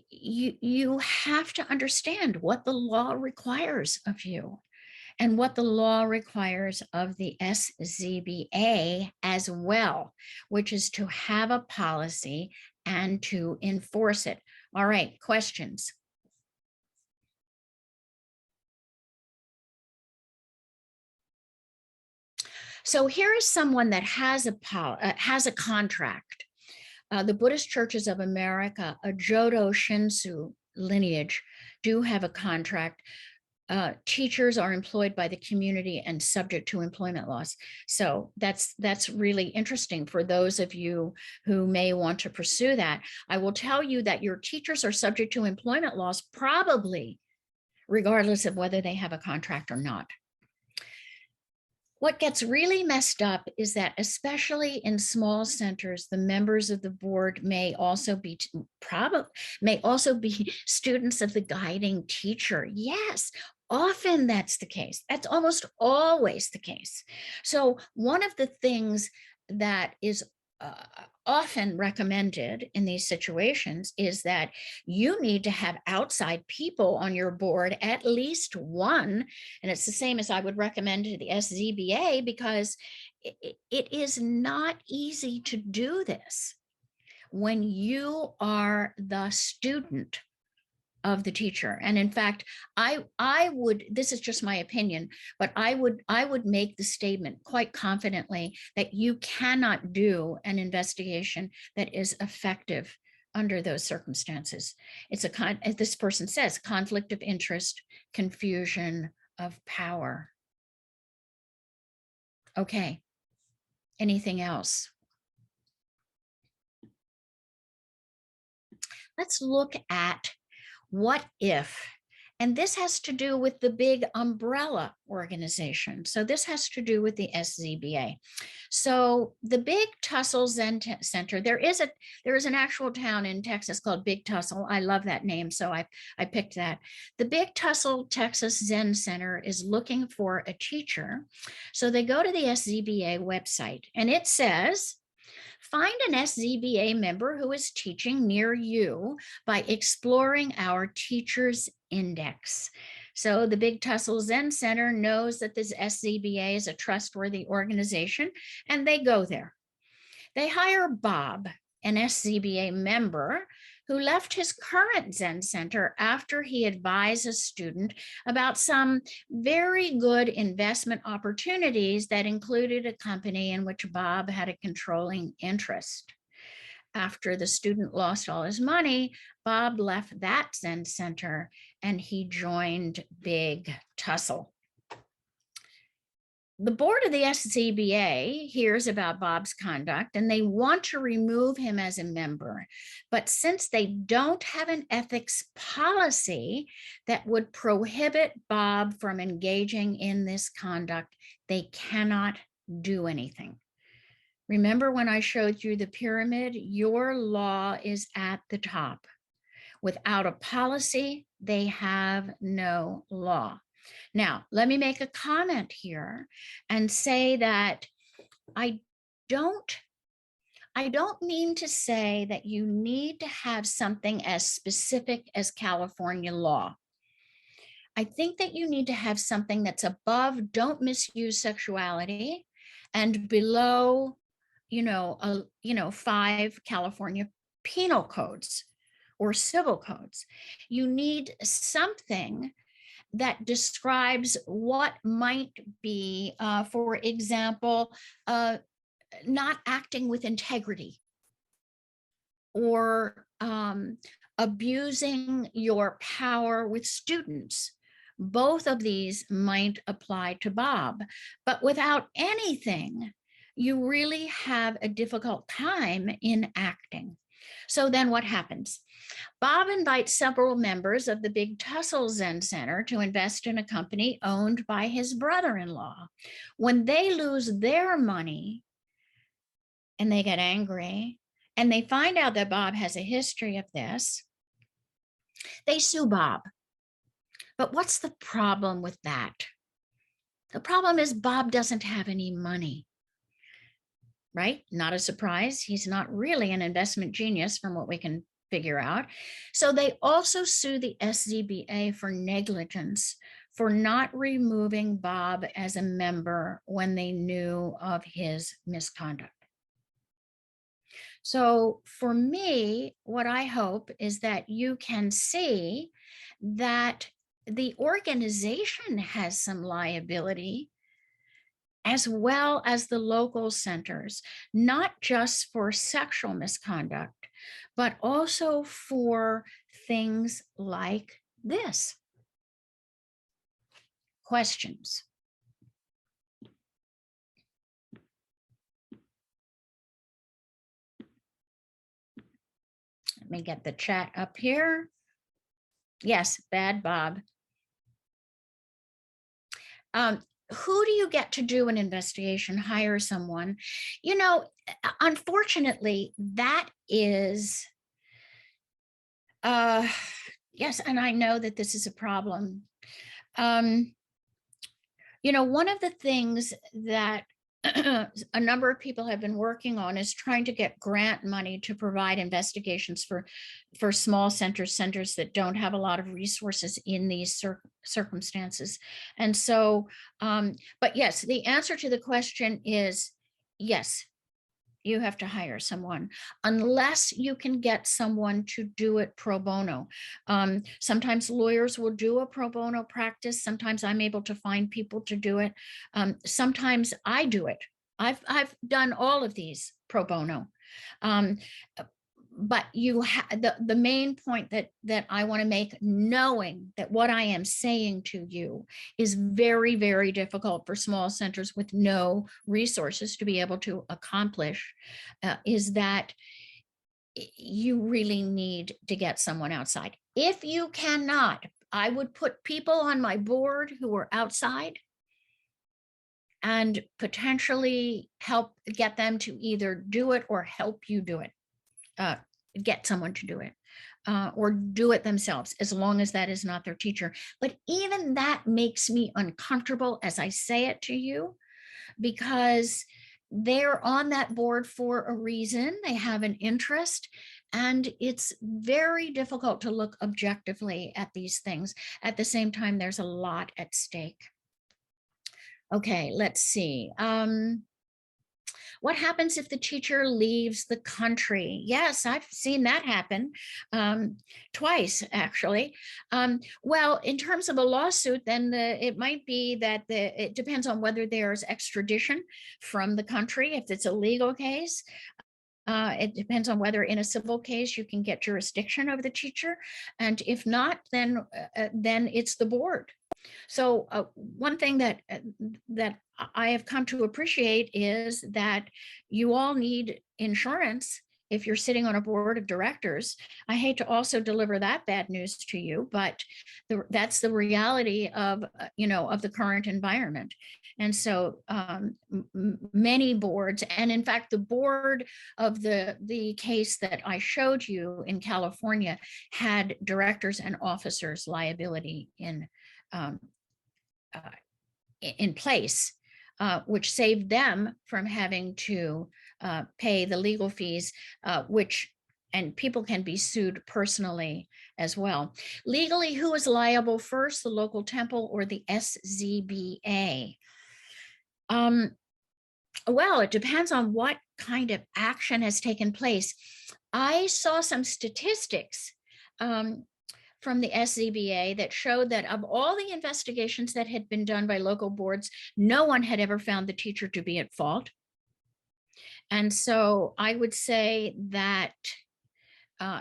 You have to understand what the law requires of you and what the law requires of the SZBA as well, which is to have a policy and to enforce it. All right, questions? So here is someone that has a contract. The Buddhist Churches of America, a Jodo Shinsu lineage, do have a contract. Teachers are employed by the community and subject to employment laws. So that's really interesting for those of you who may want to pursue that. I will tell you that your teachers are subject to employment laws, probably regardless of whether they have a contract or not. What gets really messed up is that, especially in small centers, the members of the board may also be students of the guiding teacher. Yes, often that's the case. That's almost always the case. So one of the things that is often recommended in these situations is that you need to have outside people on your board, at least one. And it's the same as I would recommend to the SZBA, because it is not easy to do this when you are the student of the teacher. And in fact, I would, this is just my opinion, but I would make the statement quite confidently that you cannot do an investigation that is effective under those circumstances. It's as this person says, conflict of interest, confusion of power. Okay, anything else? Let's look at what if, and this has to do with the big umbrella organization. So this has to do with the SZBA. So the Big Tussle Zen Center, there is an actual town in Texas called Big Tussle. I love that name, so I picked that. The Big Tussle Texas Zen Center is looking for a teacher. So they go to the SZBA website and it says, find an SZBA member who is teaching near you by exploring our Teachers Index. So the Big Tussle Zen Center knows that this SZBA is a trustworthy organization, and they go there. They hire Bob, an SZBA member who left his current Zen center after he advised a student about some very good investment opportunities that included a company in which Bob had a controlling interest. After the student lost all his money, Bob left that Zen center and he joined Big Tussle. The board of the SZBA hears about Bob's conduct and they want to remove him as a member. But since they don't have an ethics policy that would prohibit Bob from engaging in this conduct, they cannot do anything. Remember when I showed you the pyramid? Your law is at the top. Without a policy, they have no law. Now, let me make a comment here and say that I don't mean to say that you need to have something as specific as California law. I think that you need to have something that's above don't misuse sexuality and below, 5 California penal codes or civil codes. You need something that describes what might be, for example, not acting with integrity or abusing your power with students. Both of these might apply to Bob, but without anything, you really have a difficult time in acting. So then what happens? Bob invites several members of the Big Tussle Zen Center to invest in a company owned by his brother-in-law. When they lose their money and they get angry and they find out that Bob has a history of this, they sue Bob. But what's the problem with that? The problem is Bob doesn't have any money. Right? Not a surprise. He's not really an investment genius from what we can figure out. So they also sue the SZBA for negligence for not removing Bob as a member when they knew of his misconduct. So for me, what I hope is that you can see that the organization has some liability as well as the local centers, not just for sexual misconduct, but also for things like this. Questions? Let me get the chat up here. Yes, bad Bob. Who do you get to do an investigation? Hire someone. Unfortunately, that is, yes, and I know that this is a problem. One of the things that a number of people have been working on is trying to get grant money to provide investigations for small centers that don't have a lot of resources in these circumstances. And so, but yes, the answer to the question is yes, you have to hire someone unless you can get someone to do it pro bono. Sometimes lawyers will do a pro bono practice. Sometimes I'm able to find people to do it. Sometimes I do it. I've done all of these pro bono. But you the main point that I want to make, knowing that what I am saying to you is very, very difficult for small centers with no resources to be able to accomplish, is that you really need to get someone outside. If you cannot, I would put people on my board who are outside and potentially help get them to either do it or help you do it. Get someone to do it or do it themselves, as long as that is not their teacher. But even that makes me uncomfortable as I say it to you, because they're on that board for a reason. They have an interest, and it's very difficult to look objectively at these things. At the same time, there's a lot at stake. Okay, let's see. What happens if the teacher leaves the country? Yes, I've seen that happen twice, actually. Well, in terms of a lawsuit, then it might be that it depends on whether there's extradition from the country, if it's a legal case. It depends on whether in a civil case you can get jurisdiction over the teacher, and if not, then it's the board. So one thing that I have come to appreciate is that you all need insurance if you're sitting on a board of directors. I hate to also deliver that bad news to you, but that's the reality of of the current environment. And so many boards, and in fact, the board of the case that I showed you in California had directors and officers liability um, in place, which saved them from having to pay the legal fees, and people can be sued personally as well. Legally, who is liable first, the local temple or the SZBA? Well, it depends on what kind of action has taken place. I saw some statistics from the SZBA that showed that of all the investigations that had been done by local boards, no one had ever found the teacher to be at fault. And so I would say that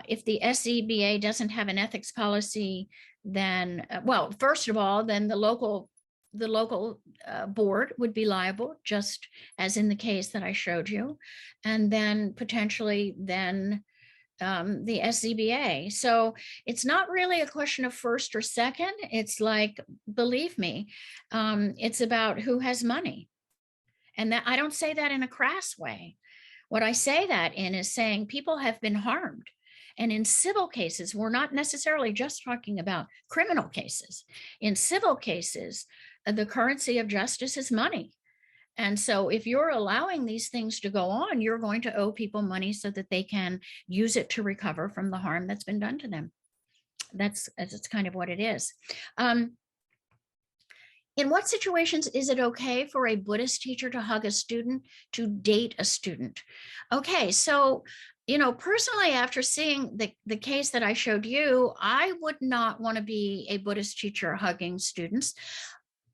if the SZBA doesn't have an ethics policy, then, well, first of all, then the local board would be liable, just as in the case that I showed you, and then potentially then the SZBA. So it's not really a question of first or second. It's like, believe me, it's about who has money. And that I don't say that in a crass way. What I say that in is saying people have been harmed. And in civil cases, we're not necessarily just talking about criminal cases. In civil cases, the currency of justice is money. And so if you're allowing these things to go on, you're going to owe people money so that they can use it to recover from the harm that's been done to them. That's kind of what it is. In what situations is it okay for a Buddhist teacher to hug a student, to date a student? Okay, so, personally, after seeing the case that I showed you, I would not want to be a Buddhist teacher hugging students.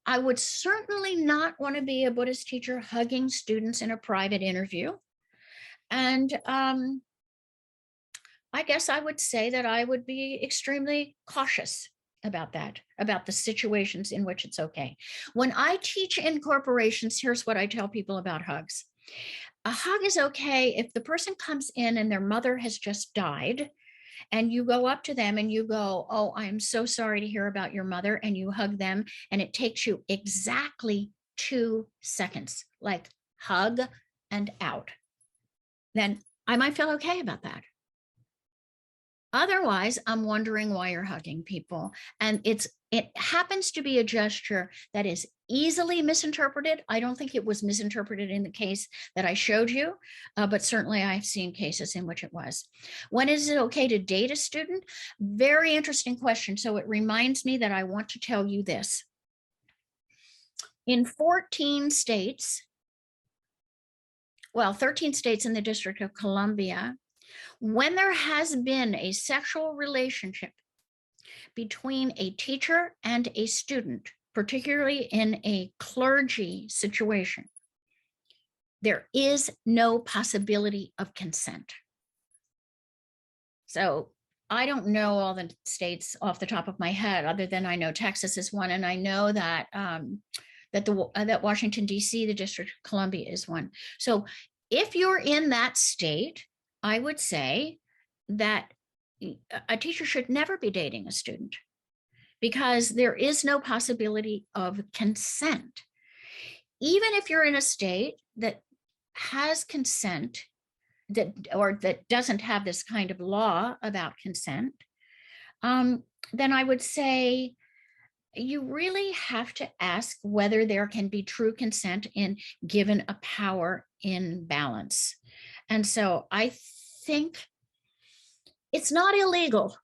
I would certainly not want to be a Buddhist teacher hugging students in a private interview. And I guess I would say that I would be extremely cautious about that, about the situations in which it's okay. When I teach in corporations, here's what I tell people about hugs. A hug is okay if the person comes in and their mother has just died, and you go up to them and you go, "Oh, I'm so sorry to hear about your mother," and you hug them, and it takes you exactly 2 seconds, like hug and out. Then I might feel okay about that. Otherwise, I'm wondering why you're hugging people. And it happens to be a gesture that is easily misinterpreted. I don't think it was misinterpreted in the case that I showed you, but certainly I've seen cases in which it was. When is it okay to date a student? Very interesting question. So it reminds me that I want to tell you this. In 14 states, well, 13 states in the District of Columbia, when there has been a sexual relationship between a teacher and a student, particularly in a clergy situation, there is no possibility of consent. So I don't know all the states off the top of my head, other than I know Texas is one, and I know that that Washington, D.C., the District of Columbia, is one. So if you're in that state, I would say that a teacher should never be dating a student because there is no possibility of consent. Even if you're in a state that has consent, that doesn't have this kind of law about consent, then I would say you really have to ask whether there can be true consent in given a power imbalance. And so I think it's not illegal.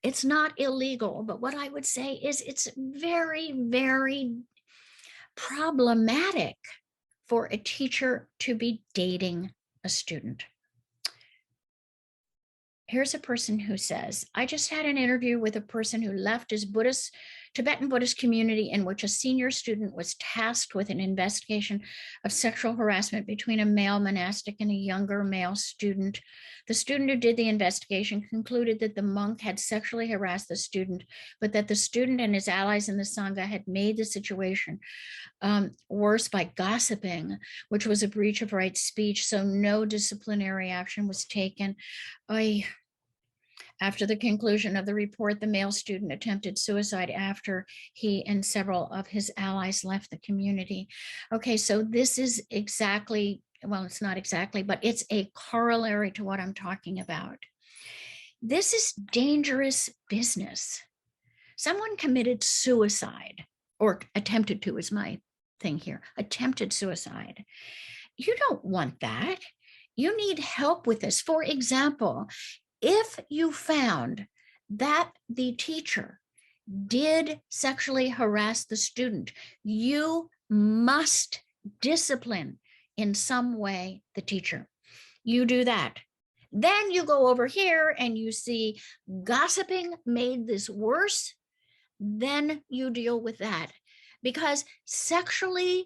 It's not illegal, but what I would say is it's very, very problematic for a teacher to be dating a student. Here's a person who says, I just had an interview with a person who left his Buddhist Tibetan Buddhist community in which a senior student was tasked with an investigation of sexual harassment between a male monastic and a younger male student. The student who did the investigation concluded that the monk had sexually harassed the student, but that the student and his allies in the Sangha had made the situation worse by gossiping, which was a breach of right speech, so no disciplinary action was taken. After the conclusion of the report, the male student attempted suicide after he and several of his allies left the community. Okay, so this is exactly, well, it's not exactly, but it's a corollary to what I'm talking about. This is dangerous business. Someone committed suicide, or attempted to, is my thing here, attempted suicide. You don't want that. You need help with this. For example, if you found that the teacher did sexually harass the student, you must discipline in some way the teacher. You do that. Then you go over here and you see gossiping made this worse. Then you deal with that, because sexually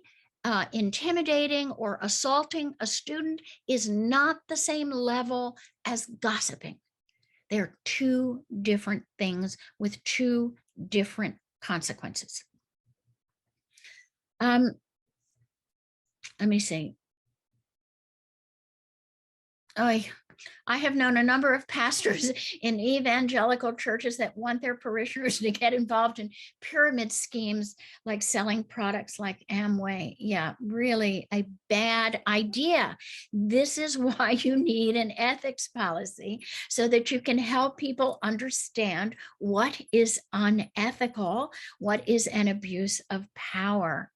intimidating or assaulting a student is not the same level as gossiping. They're two different things with two different consequences. Let me see. I have known a number of pastors in evangelical churches that want their parishioners to get involved in pyramid schemes like selling products like Amway. Yeah, really a bad idea. This is why you need an ethics policy, so that you can help people understand what is unethical, what is an abuse of power.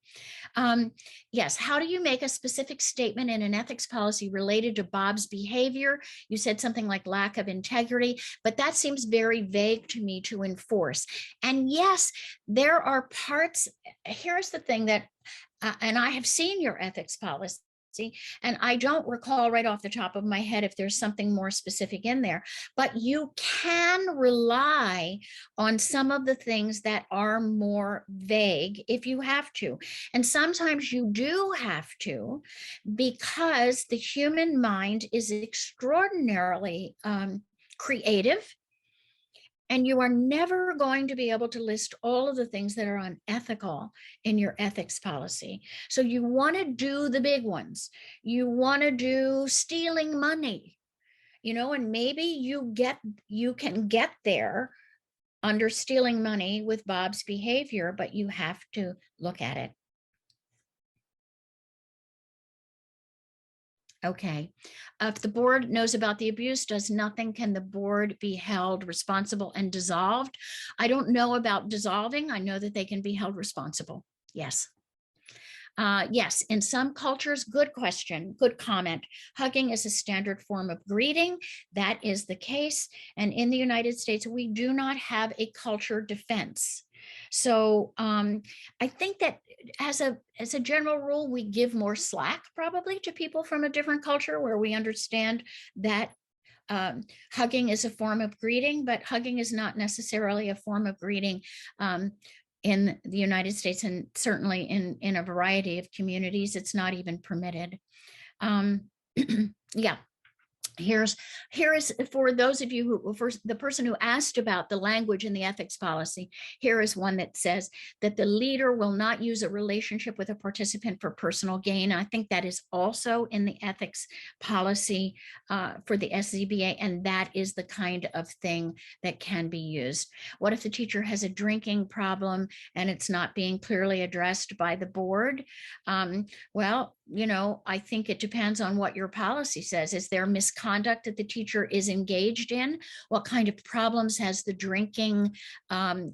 Yes, how do you make a specific statement in an ethics policy related to Bob's behavior? You said something like lack of integrity, but that seems very vague to me to enforce. And yes, there are parts, here's the thing that, and I have seen your ethics policy, and I don't recall right off the top of my head if there's something more specific in there, but you can rely on some of the things that are more vague if you have to. And sometimes you do have to, because the human mind is extraordinarily creative. And you are never going to be able to list all of the things that are unethical in your ethics policy. So you want to do the big ones. You want to do stealing money, and maybe you can get there under stealing money with Bob's behavior, but you have to look at it. Okay. If the board knows about the abuse, does nothing, can the board be held responsible and dissolved? I don't know about dissolving. I know that they can be held responsible. Yes. Yes, in some cultures, good question, good comment. Hugging is a standard form of greeting. That is the case. And in the United States, we do not have a culture defense. So I think that as a general rule, we give more slack probably to people from a different culture, where we understand that hugging is a form of greeting, but hugging is not necessarily a form of greeting in the United States, and certainly in a variety of communities. It's not even permitted. Yeah. Here is for those of you who, for the person who asked about the language in the ethics policy, here is one that says that the leader will not use a relationship with a participant for personal gain. I think that is also in the ethics policy for the SZBA, and that is the kind of thing that can be used. What if the teacher has a drinking problem and it's not being clearly addressed by the board? Well, I think it depends on what your policy says. Is there misconduct that the teacher is engaged in? What kind of problems has the drinking, what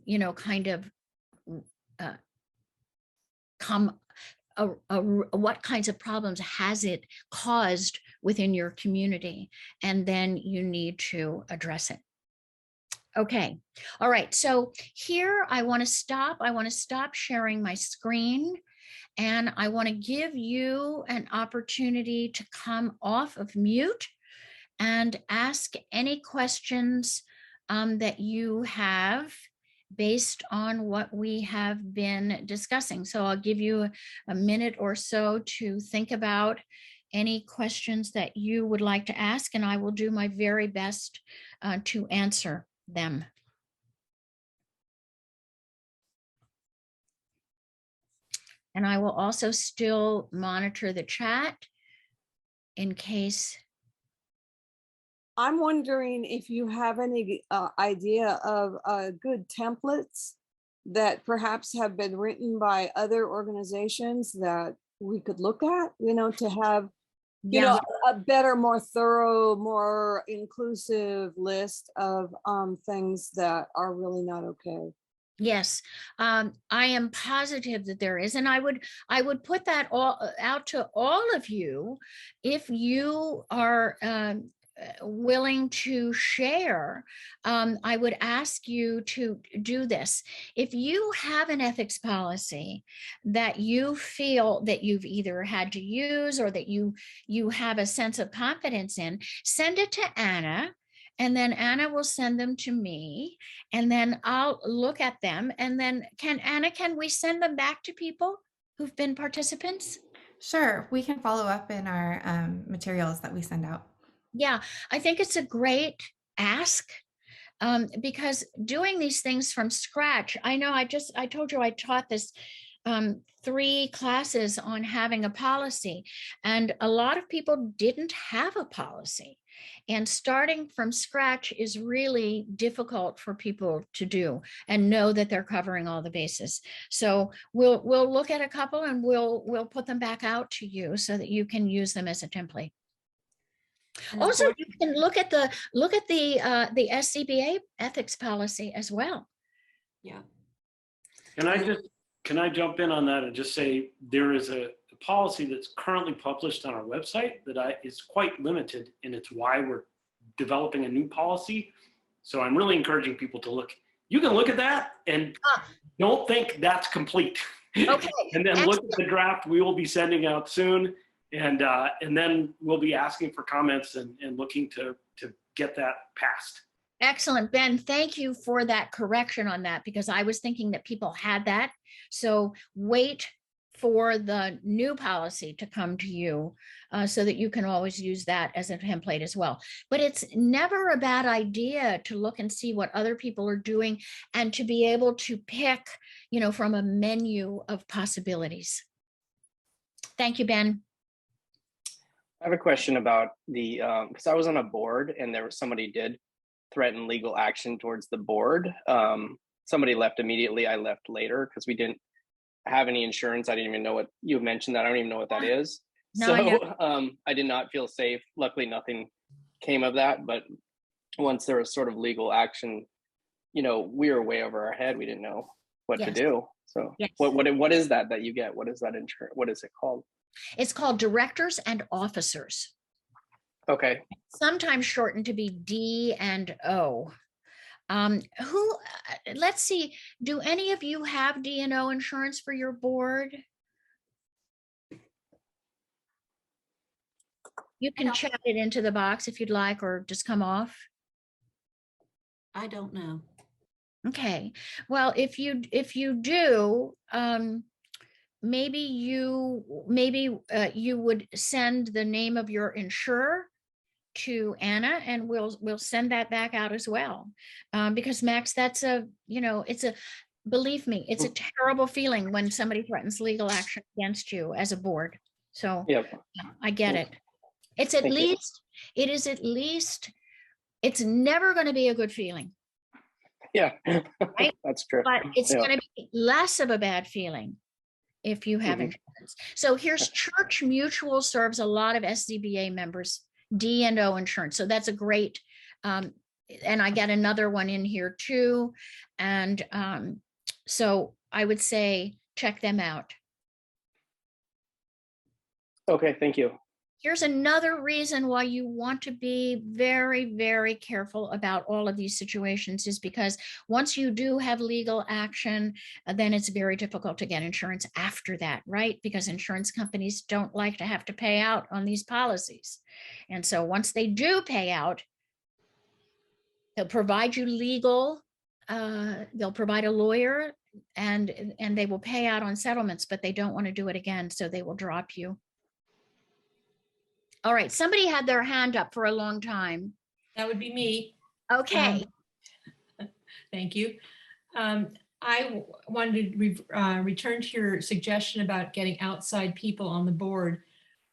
kinds of problems has it caused within your community? And then you need to address it. Okay. All right. So here I want to stop. I want to stop sharing my screen. And I want to give you an opportunity to come off of mute and ask any questions that you have. based on what we have been discussing. So I'll give you a minute or so to think about any questions that you would like to ask, and I will do my very best to answer them. And I will also still monitor the chat in case. I'm wondering if you have any idea of good templates that perhaps have been written by other organizations that we could look at, to have, a better, more thorough, more inclusive list of things that are really not okay. Yes, I am positive that there is, and I would put that all out to all of you if you are willing to share. I would ask you to do this. If you have an ethics policy that you feel that you've either had to use or that you have a sense of confidence in, send it to Anna. And then Anna will send them to me, and then I'll look at them. And then Anna, can we send them back to people who've been participants? Sure, we can follow up in our materials that we send out. Yeah, I think it's a great ask, because doing these things from scratch, I know I told you I taught this 3 classes on having a policy, and a lot of people didn't have a policy. And starting from scratch is really difficult for people to do and know that they're covering all the bases. So we'll look at a couple and we'll put them back out to you so that you can use them as a template. And Also, course, you can look at the SCBA ethics policy as well. yeah. Can I jump in on that and just say there is a policy that's currently published on our website that is quite limited, and it's why we're developing a new policy. So I'm really encouraging people to look. You can look at that and don't think that's complete. Okay. And then look at the draft we will be sending out soon, and then we'll be asking for comments and looking to get that passed. Excellent, Ben. Thank you for that correction on that, because I was thinking that people had that. So wait for the new policy to come to you so that you can always use that as a template as well. But it's never a bad idea to look and see what other people are doing and to be able to pick, from a menu of possibilities. Thank you, Ben. I have a question about the, because I was on a board and somebody did threaten legal action towards the board. Somebody left immediately. I left later because we didn't have any insurance. I didn't even know what you mentioned that. I don't even know what that is. No, So I did not feel safe. Luckily, nothing came of that. But once there was sort of legal action, we were way over our head. We didn't know what to do. So yes. What is that you get? What is that insurance? What is it called? It's called directors and officers. Okay. Sometimes shortened to be D&O. Let's see, do any of you have D&O insurance for your board? You can chat it into the box if you'd like, or just come off. I don't know. Okay, well, if you do, maybe you would send the name of your insurer to Anna, and we'll send that back out as well. Because Max, that's believe me, it's a terrible feeling when somebody threatens legal action against you as a board. So Yep. I get it. It's at least, it's never going to be a good feeling. Yeah, right? That's true. But it's going to be less of a bad feeling if you have insurance. So here's Church Mutual serves a lot of SCBA members, D&O insurance. So that's a great, and I get another one in here too. And so I would say, check them out. Okay, thank you. Here's another reason why you want to be very, very careful about all of these situations, is because once you do have legal action, then it's very difficult to get insurance after that, right? Because insurance companies don't like to have to pay out on these policies. And so once they do pay out, they'll provide you legal they'll provide a lawyer and they will pay out on settlements, but they don't want to do it again, so they will drop you. All right, somebody had their hand up for a long time. That would be me. Okay. Thank you. I wanted to return to your suggestion about getting outside people on the board.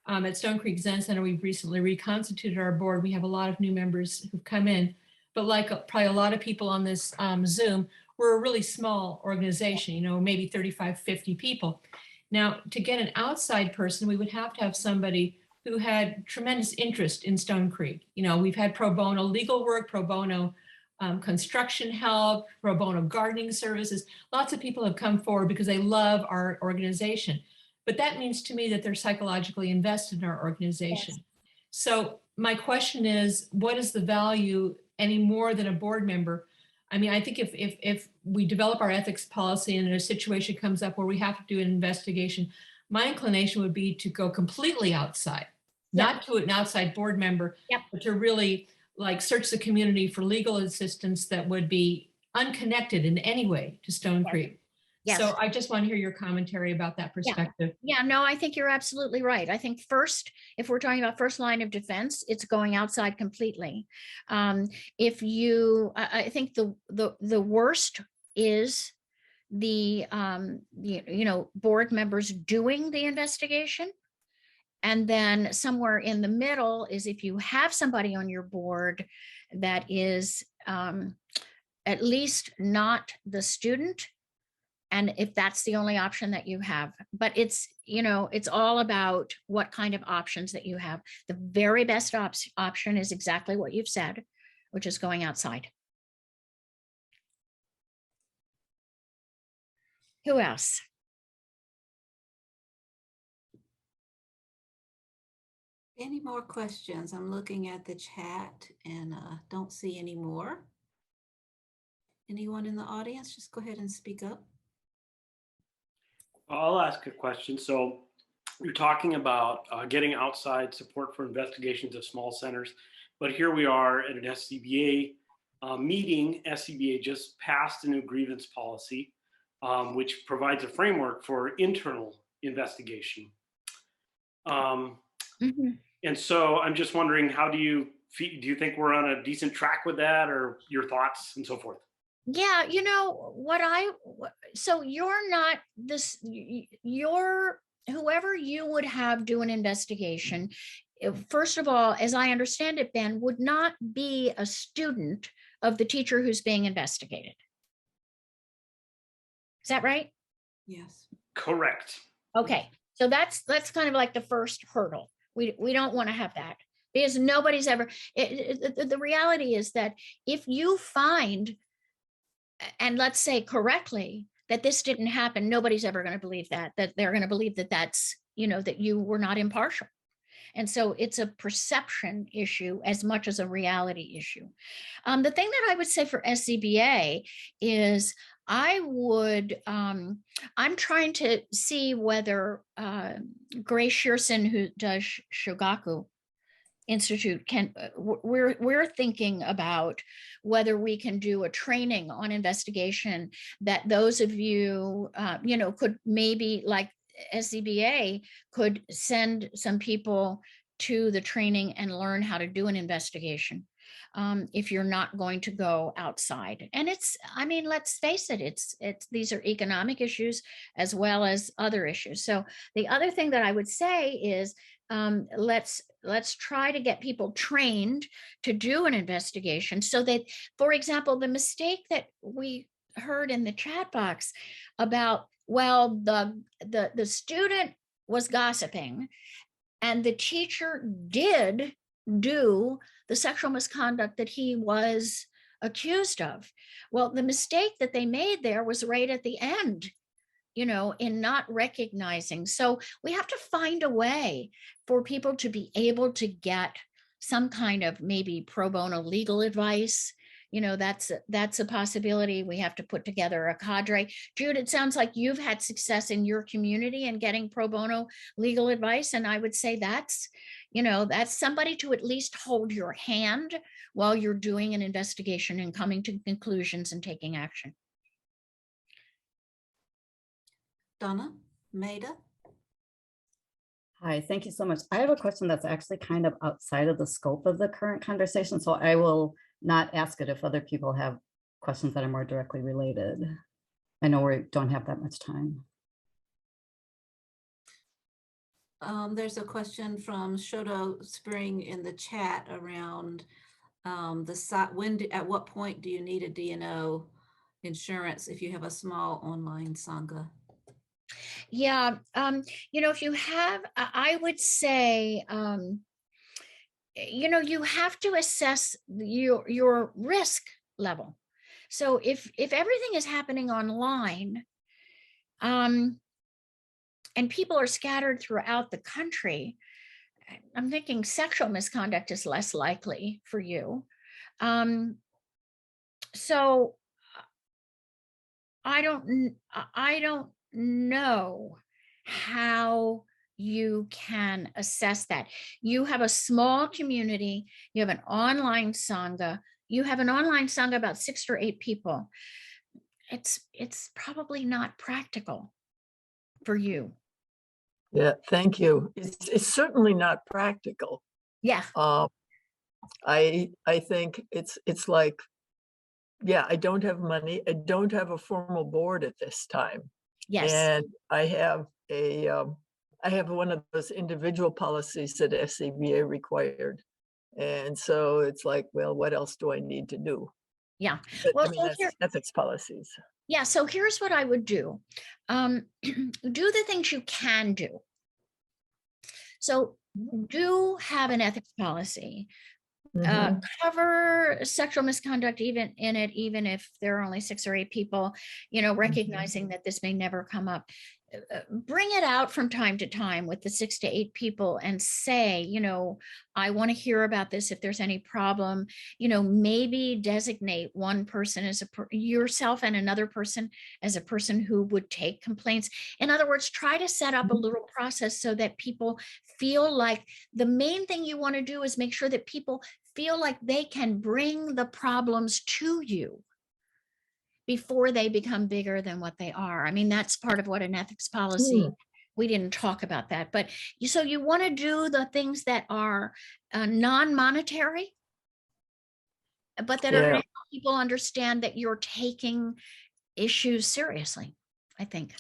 At Stone Creek Zen Center, we've recently reconstituted our board. We have a lot of new members who've come in, but like probably a lot of people on this Zoom, we're a really small organization, you know, maybe 35, 50 people. Now, to get an outside person, we would have to have somebody who had tremendous interest in Stone Creek. You know, we've had pro bono legal work, pro bono construction help, pro bono gardening services. Lots of people have come forward because they love our organization. But that means to me that they're psychologically invested in our organization. Yes. So my question is, what is the value any more than a board member? I mean, I think if we develop our ethics policy and a situation comes up where we have to do an investigation, my inclination would be to go completely outside, not to an outside board member, but to really like search the community for legal assistance that would be unconnected in any way to Stone Creek. Yes. So I just want to hear your commentary about that perspective. Yeah, no, I think you're absolutely right. I think first, if we're talking about first line of defense, it's going outside completely. If you, I think the worst is the you know, board members doing the investigation. And then somewhere in the middle is if you have somebody on your board that is at least not the student, and if that's the only option that you have. But it's, you know, it's all about what kind of options that you have. The very best option is exactly what you've said, which is going outside. Who else? Any more questions? I'm looking at the chat and don't see any more. Anyone in the audience, just go ahead and speak up. I'll ask a question. So you're talking about getting outside support for investigations of small centers, but here we are at an SCBA meeting. SCBA just passed a new grievance policy, which provides a framework for internal investigation. And so I'm just wondering, how do you think we're on a decent track with that, or your thoughts and so forth? Yeah, you know so you're not this, whoever you would have do an investigation, first of all, as I understand it, Ben, would not be a student of the teacher who's being investigated. Is that right? Yes. Correct. Okay, so that's kind of like the first hurdle. We don't want to have that, because nobody's ever, the reality is that if you find, and let's say correctly, that this didn't happen, nobody's ever going to believe that they're going to believe that that's, you know, that you were not impartial. And so it's a perception issue as much as a reality issue. The thing that I would say for SCBA is I'm trying to see whether Grace Shearson, who does Shogaku Institute, we're thinking about whether we can do a training on investigation that those of you, you know, could maybe, like SCBA could send some people to the training and learn how to do an investigation. If you're not going to go outside. And it's, I mean, let's face it, it's these are economic issues as well as other issues. So the other thing that I would say is, let's try to get people trained to do an investigation, so that, for example, the mistake that we heard in the chat box about, well, the student was gossiping and the teacher did do the sexual misconduct that he was accused of. Well, the mistake that they made there was right at the end, you know, in not recognizing. So we have to find a way for people to be able to get some kind of maybe pro bono legal advice. You know, that's a possibility. We have to put together a cadre. Jude, it sounds like you've had success in your community in getting pro bono legal advice. And I would say that's, You know, that's somebody to at least hold your hand while you're doing an investigation and coming to conclusions and taking action. Donna, Maida? Hi, thank you so much. I have a question that's actually kind of outside of the scope of the current conversation, so I will not ask it if other people have questions that are more directly related. I know we don't have that much time. There's a question from Soto Spring in the chat around the site. At what point do you need a D&O insurance if you have a small online Sangha? Yeah, you know, if you have, I would say, you know, you have to assess your risk level. So if everything is happening online, and people are scattered throughout the country, I'm thinking sexual misconduct is less likely for you. So I don't know how you can assess that. You have a small community, you have an online Sangha, about 6 or 8 people. It's probably not practical for you. Yeah, thank you. It's certainly not practical. Yeah. I think it's like, yeah, I don't have money. I don't have a formal board at this time. Yes. And I have one of those individual policies that SCBA required. And so it's like, well, what else do I need to do? Yeah. But, Well, I mean, so that's ethics policies. yeah. So here's what I would do. Do the things you can do. So do have an ethics policy. Cover sexual misconduct even if there are only 6 or 8 people, you know, recognizing that this may never come up. Bring it out from time to time with the 6 to 8 people and say, you know, I want to hear about this. If there's any problem, you know, maybe designate one person as yourself and another person as a person who would take complaints. In other words, try to set up a little process so that people feel like the main thing you want to do is make sure that people feel like they can bring the problems to you before they become bigger than what they are. I mean, that's part of what an ethics policy, we didn't talk about that, but you want to do the things that are non-monetary, but that are going to help people understand that you're taking issues seriously, I think.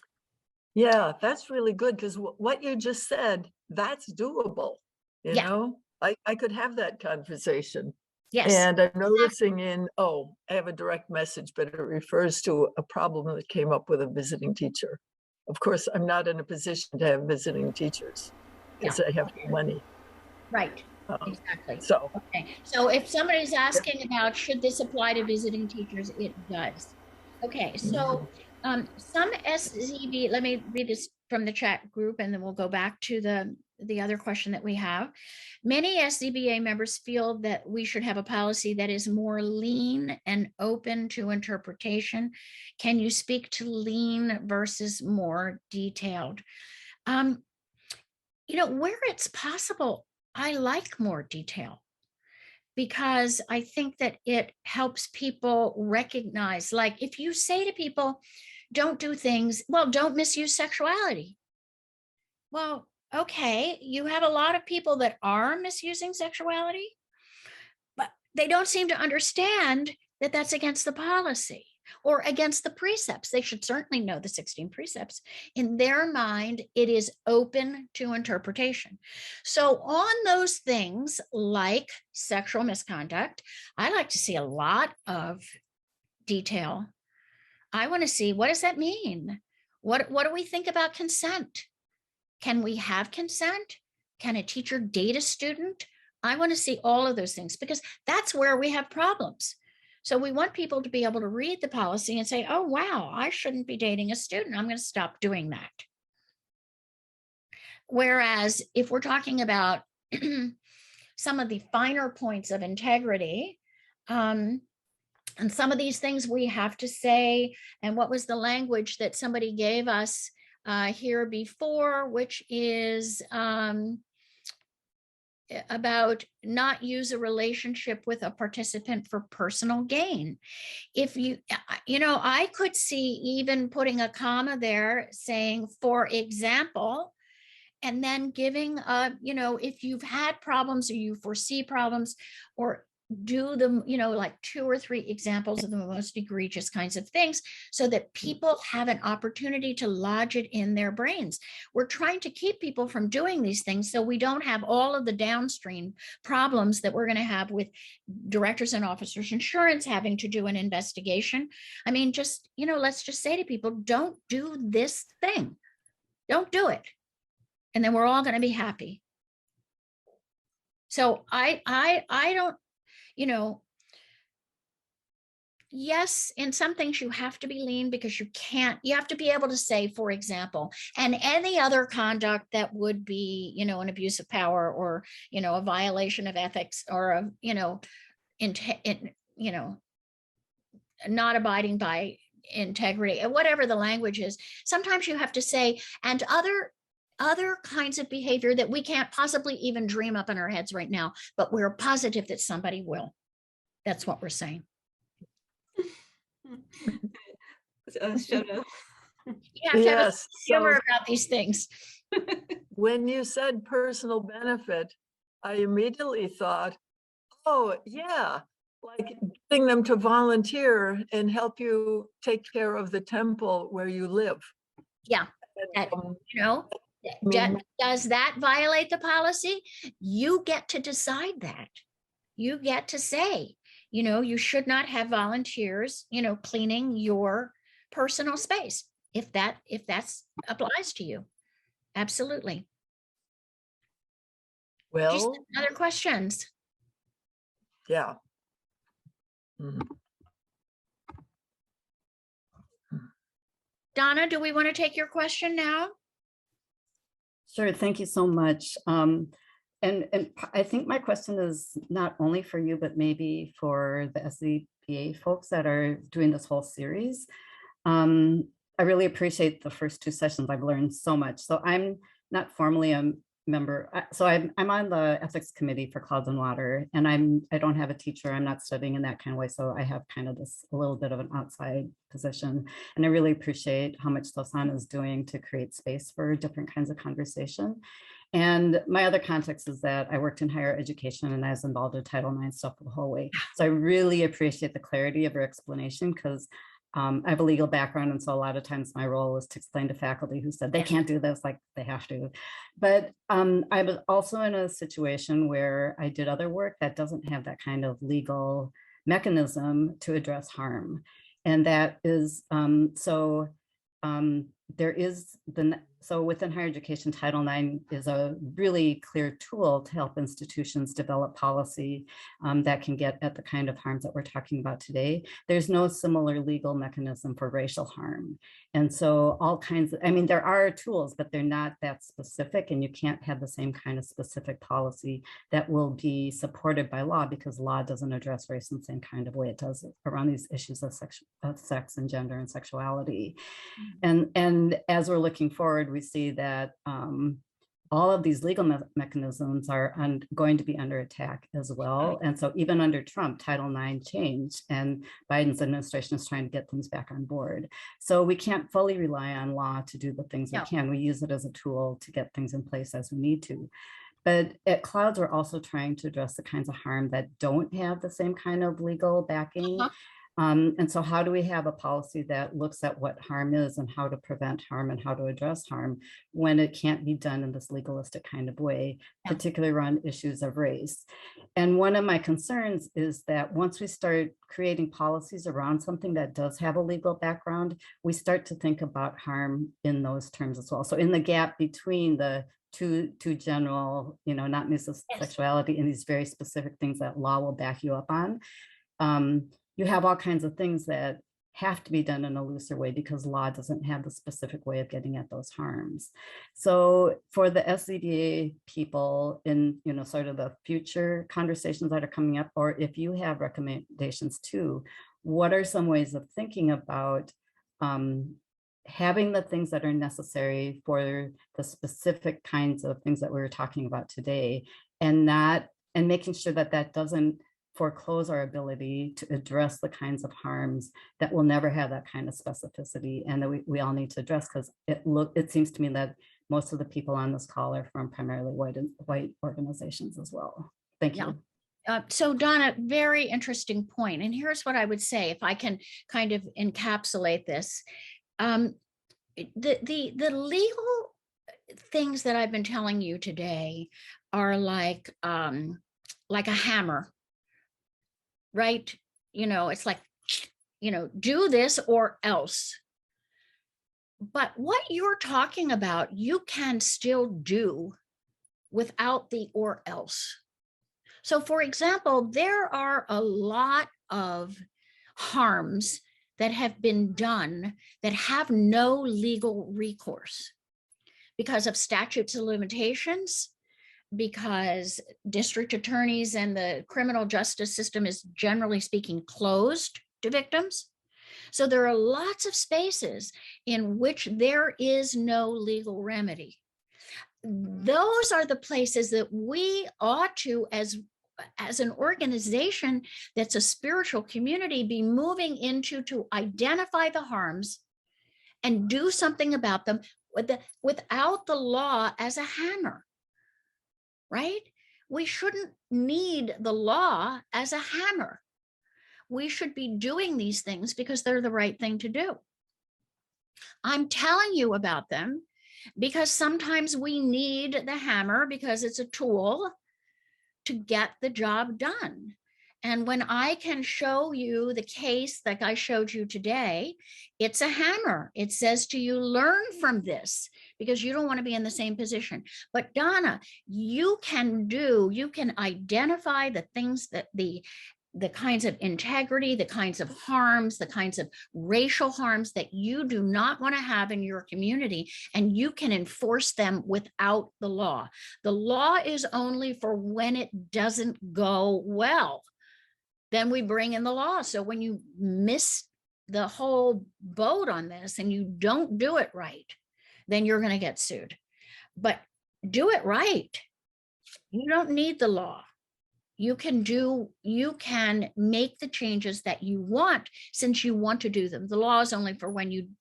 Yeah, that's really good, because what you just said, that's doable. You know, I could have that conversation. Yes. And I'm noticing I have a direct message, but it refers to a problem that came up with a visiting teacher. Of course, I'm not in a position to have visiting teachers because I have no money. Right. Exactly. So, okay. So if somebody's asking about should this apply to visiting teachers, it does. Okay. So some SZB, let me read this from the chat group and then we'll go back to the other question that we have. Many SZBA members feel that we should have a policy that is more lean and open to interpretation. Can you speak to lean versus more detailed? You know, where it's possible, I like more detail because I think that it helps people recognize, like if you say to people, don't do things, well, don't misuse sexuality. Well, okay, you have a lot of people that are misusing sexuality, but they don't seem to understand that that's against the policy or against the precepts. They should certainly know the 16 precepts. In their mind, it is open to interpretation. So on those things like sexual misconduct, I like to see a lot of detail. I want to see, what does that mean? What do we think about consent? Can we have consent? Can a teacher date a student? I want to see all of those things because that's where we have problems. So we want people to be able to read the policy and say, oh, wow, I shouldn't be dating a student. I'm going to stop doing that. Whereas if we're talking about some of the finer points of integrity, and some of these things we have to say, and what was the language that somebody gave us here before, which is about not use a relationship with a participant for personal gain. If you, I could see even putting a comma there saying, for example, and then giving if you've had problems or you foresee problems, or do them, like 2 or 3 examples of the most egregious kinds of things, so that people have an opportunity to lodge it in their brains. We're trying to keep people from doing these things so we don't have all of the downstream problems that we're going to have with directors and officers insurance having to do an investigation. I mean, just, let's just say to people, don't do this thing. Don't do it. And then we're all going to be happy. So I don't, yes, in some things you have to be lean because you have to be able to say, for example, and any other conduct that would be, an abuse of power, or, a violation of ethics, or not abiding by integrity, and whatever the language is. Sometimes you have to say, and other kinds of behavior that we can't possibly even dream up in our heads right now, but we're positive that somebody will. That's what we're saying. Soto. You have to have Yes, a humor so about these things. when you said personal benefit, I immediately thought, oh, yeah, like getting them to volunteer and help you take care of the temple where you live. Yeah. And, Does that violate the policy? You get to decide that. You get to say, you should not have volunteers, cleaning your personal space, if that's applies to you. Absolutely. Just well, other questions? yeah. Mhm. Donna, do we want to take your question now? Sure, thank you so much. And I think my question is not only for you, but maybe for the SCBA folks that are doing this whole series. I really appreciate the first 2 sessions. I've learned so much. So I'm not formally a member. So I'm on the ethics committee for Clouds and Water, and I don't have a teacher. I'm not studying in that kind of way. So I have kind of this a little bit of an outside position. And I really appreciate how much Lausanne is doing to create space for different kinds of conversation. And my other context is that I worked in higher education and I was involved in Title IX stuff the whole way. So I really appreciate the clarity of your explanation, because I have a legal background. And so a lot of times my role was to explain to faculty who said they can't do this, like they have to. But I was also in a situation where I did other work that doesn't have that kind of legal mechanism to address harm. And that is, there is so within higher education, Title IX is a really clear tool to help institutions develop policy that can get at the kind of harms that we're talking about today. There's no similar legal mechanism for racial harm. And so all kinds of, there are tools, but they're not that specific, and you can't have the same kind of specific policy that will be supported by law, because law doesn't address race in the same kind of way it does around these issues of sex and gender and sexuality. And as we're looking forward, we see that all of these legal mechanisms are going to be under attack as well. And so even under Trump, Title IX changed, and Biden's administration is trying to get things back on board. So we can't fully rely on law to do the things we can. We use it as a tool to get things in place as we need to. But at Clouds, we're also trying to address the kinds of harm that don't have the same kind of legal backing. And so how do we have a policy that looks at what harm is and how to prevent harm and how to address harm when it can't be done in this legalistic kind of way, particularly around issues of race? And one of my concerns is that once we start creating policies around something that does have a legal background, we start to think about harm in those terms as well. So in the gap between the two general, not sexuality and these very specific things that law will back you up on, you have all kinds of things that have to be done in a looser way because law doesn't have the specific way of getting at those harms. So for the SCBA people in, sort of the future conversations that are coming up, or if you have recommendations too, what are some ways of thinking about having the things that are necessary for the specific kinds of things that we were talking about today, and making sure that that doesn't foreclose our ability to address the kinds of harms that will never have that kind of specificity and that we all need to address, because it seems to me that most of the people on this call are from primarily white organizations as well. Thank you. So Donna, very interesting point. And here's what I would say, if I can kind of encapsulate this. The legal things that I've been telling you today are like a hammer, right? It's like, do this or else. But what you're talking about, you can still do without the or else. So for example, there are a lot of harms that have been done that have no legal recourse because of statutes of limitations, because district attorneys and the criminal justice system is generally speaking closed to victims. So there are lots of spaces in which there is no legal remedy. Those are the places that we ought to, as an organization that's a spiritual community, be moving into to identify the harms and do something about them without the law as a hammer, right? We shouldn't need the law as a hammer. We should be doing these things because they're the right thing to do. I'm telling you about them because sometimes we need the hammer because it's a tool to get the job done. And when I can show you the case like I showed you today, it's a hammer. It says to you, learn from this because you don't want to be in the same position. But Donna, you can identify the things that the kinds of integrity, the kinds of harms, the kinds of racial harms that you do not want to have in your community, and you can enforce them without the law. The law is only for when it doesn't go well. Then we bring in the law. So when you miss the whole boat on this and you don't do it right, then you're going to get sued. But do it right. You don't need the law. You can make the changes that you want since you want to do them. The law is only for when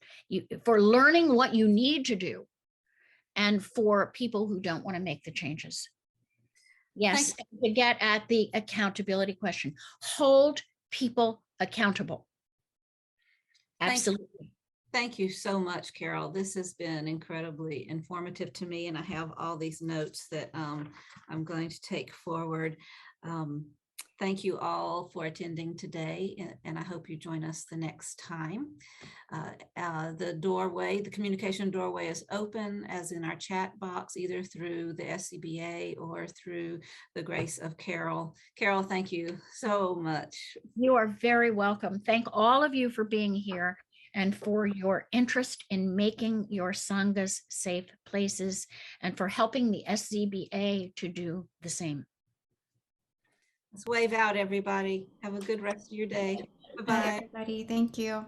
for learning what you need to do and for people who don't want to make the changes. Yes, to get at the accountability question, hold people accountable. Absolutely. Thank you so much, Carol. This has been incredibly informative to me, and I have all these notes that I'm going to take forward. Thank you all for attending today, and I hope you join us the next time. The communication doorway is open, as in our chat box, either through the SCBA or through the grace of Carol. Carol, thank you so much. You are very welcome. Thank all of you for being here and for your interest in making your sanghas safe places and for helping the SCBA to do the same. Let's wave out, everybody. Have a good rest of your day. Bye-bye. Bye, everybody. Thank you.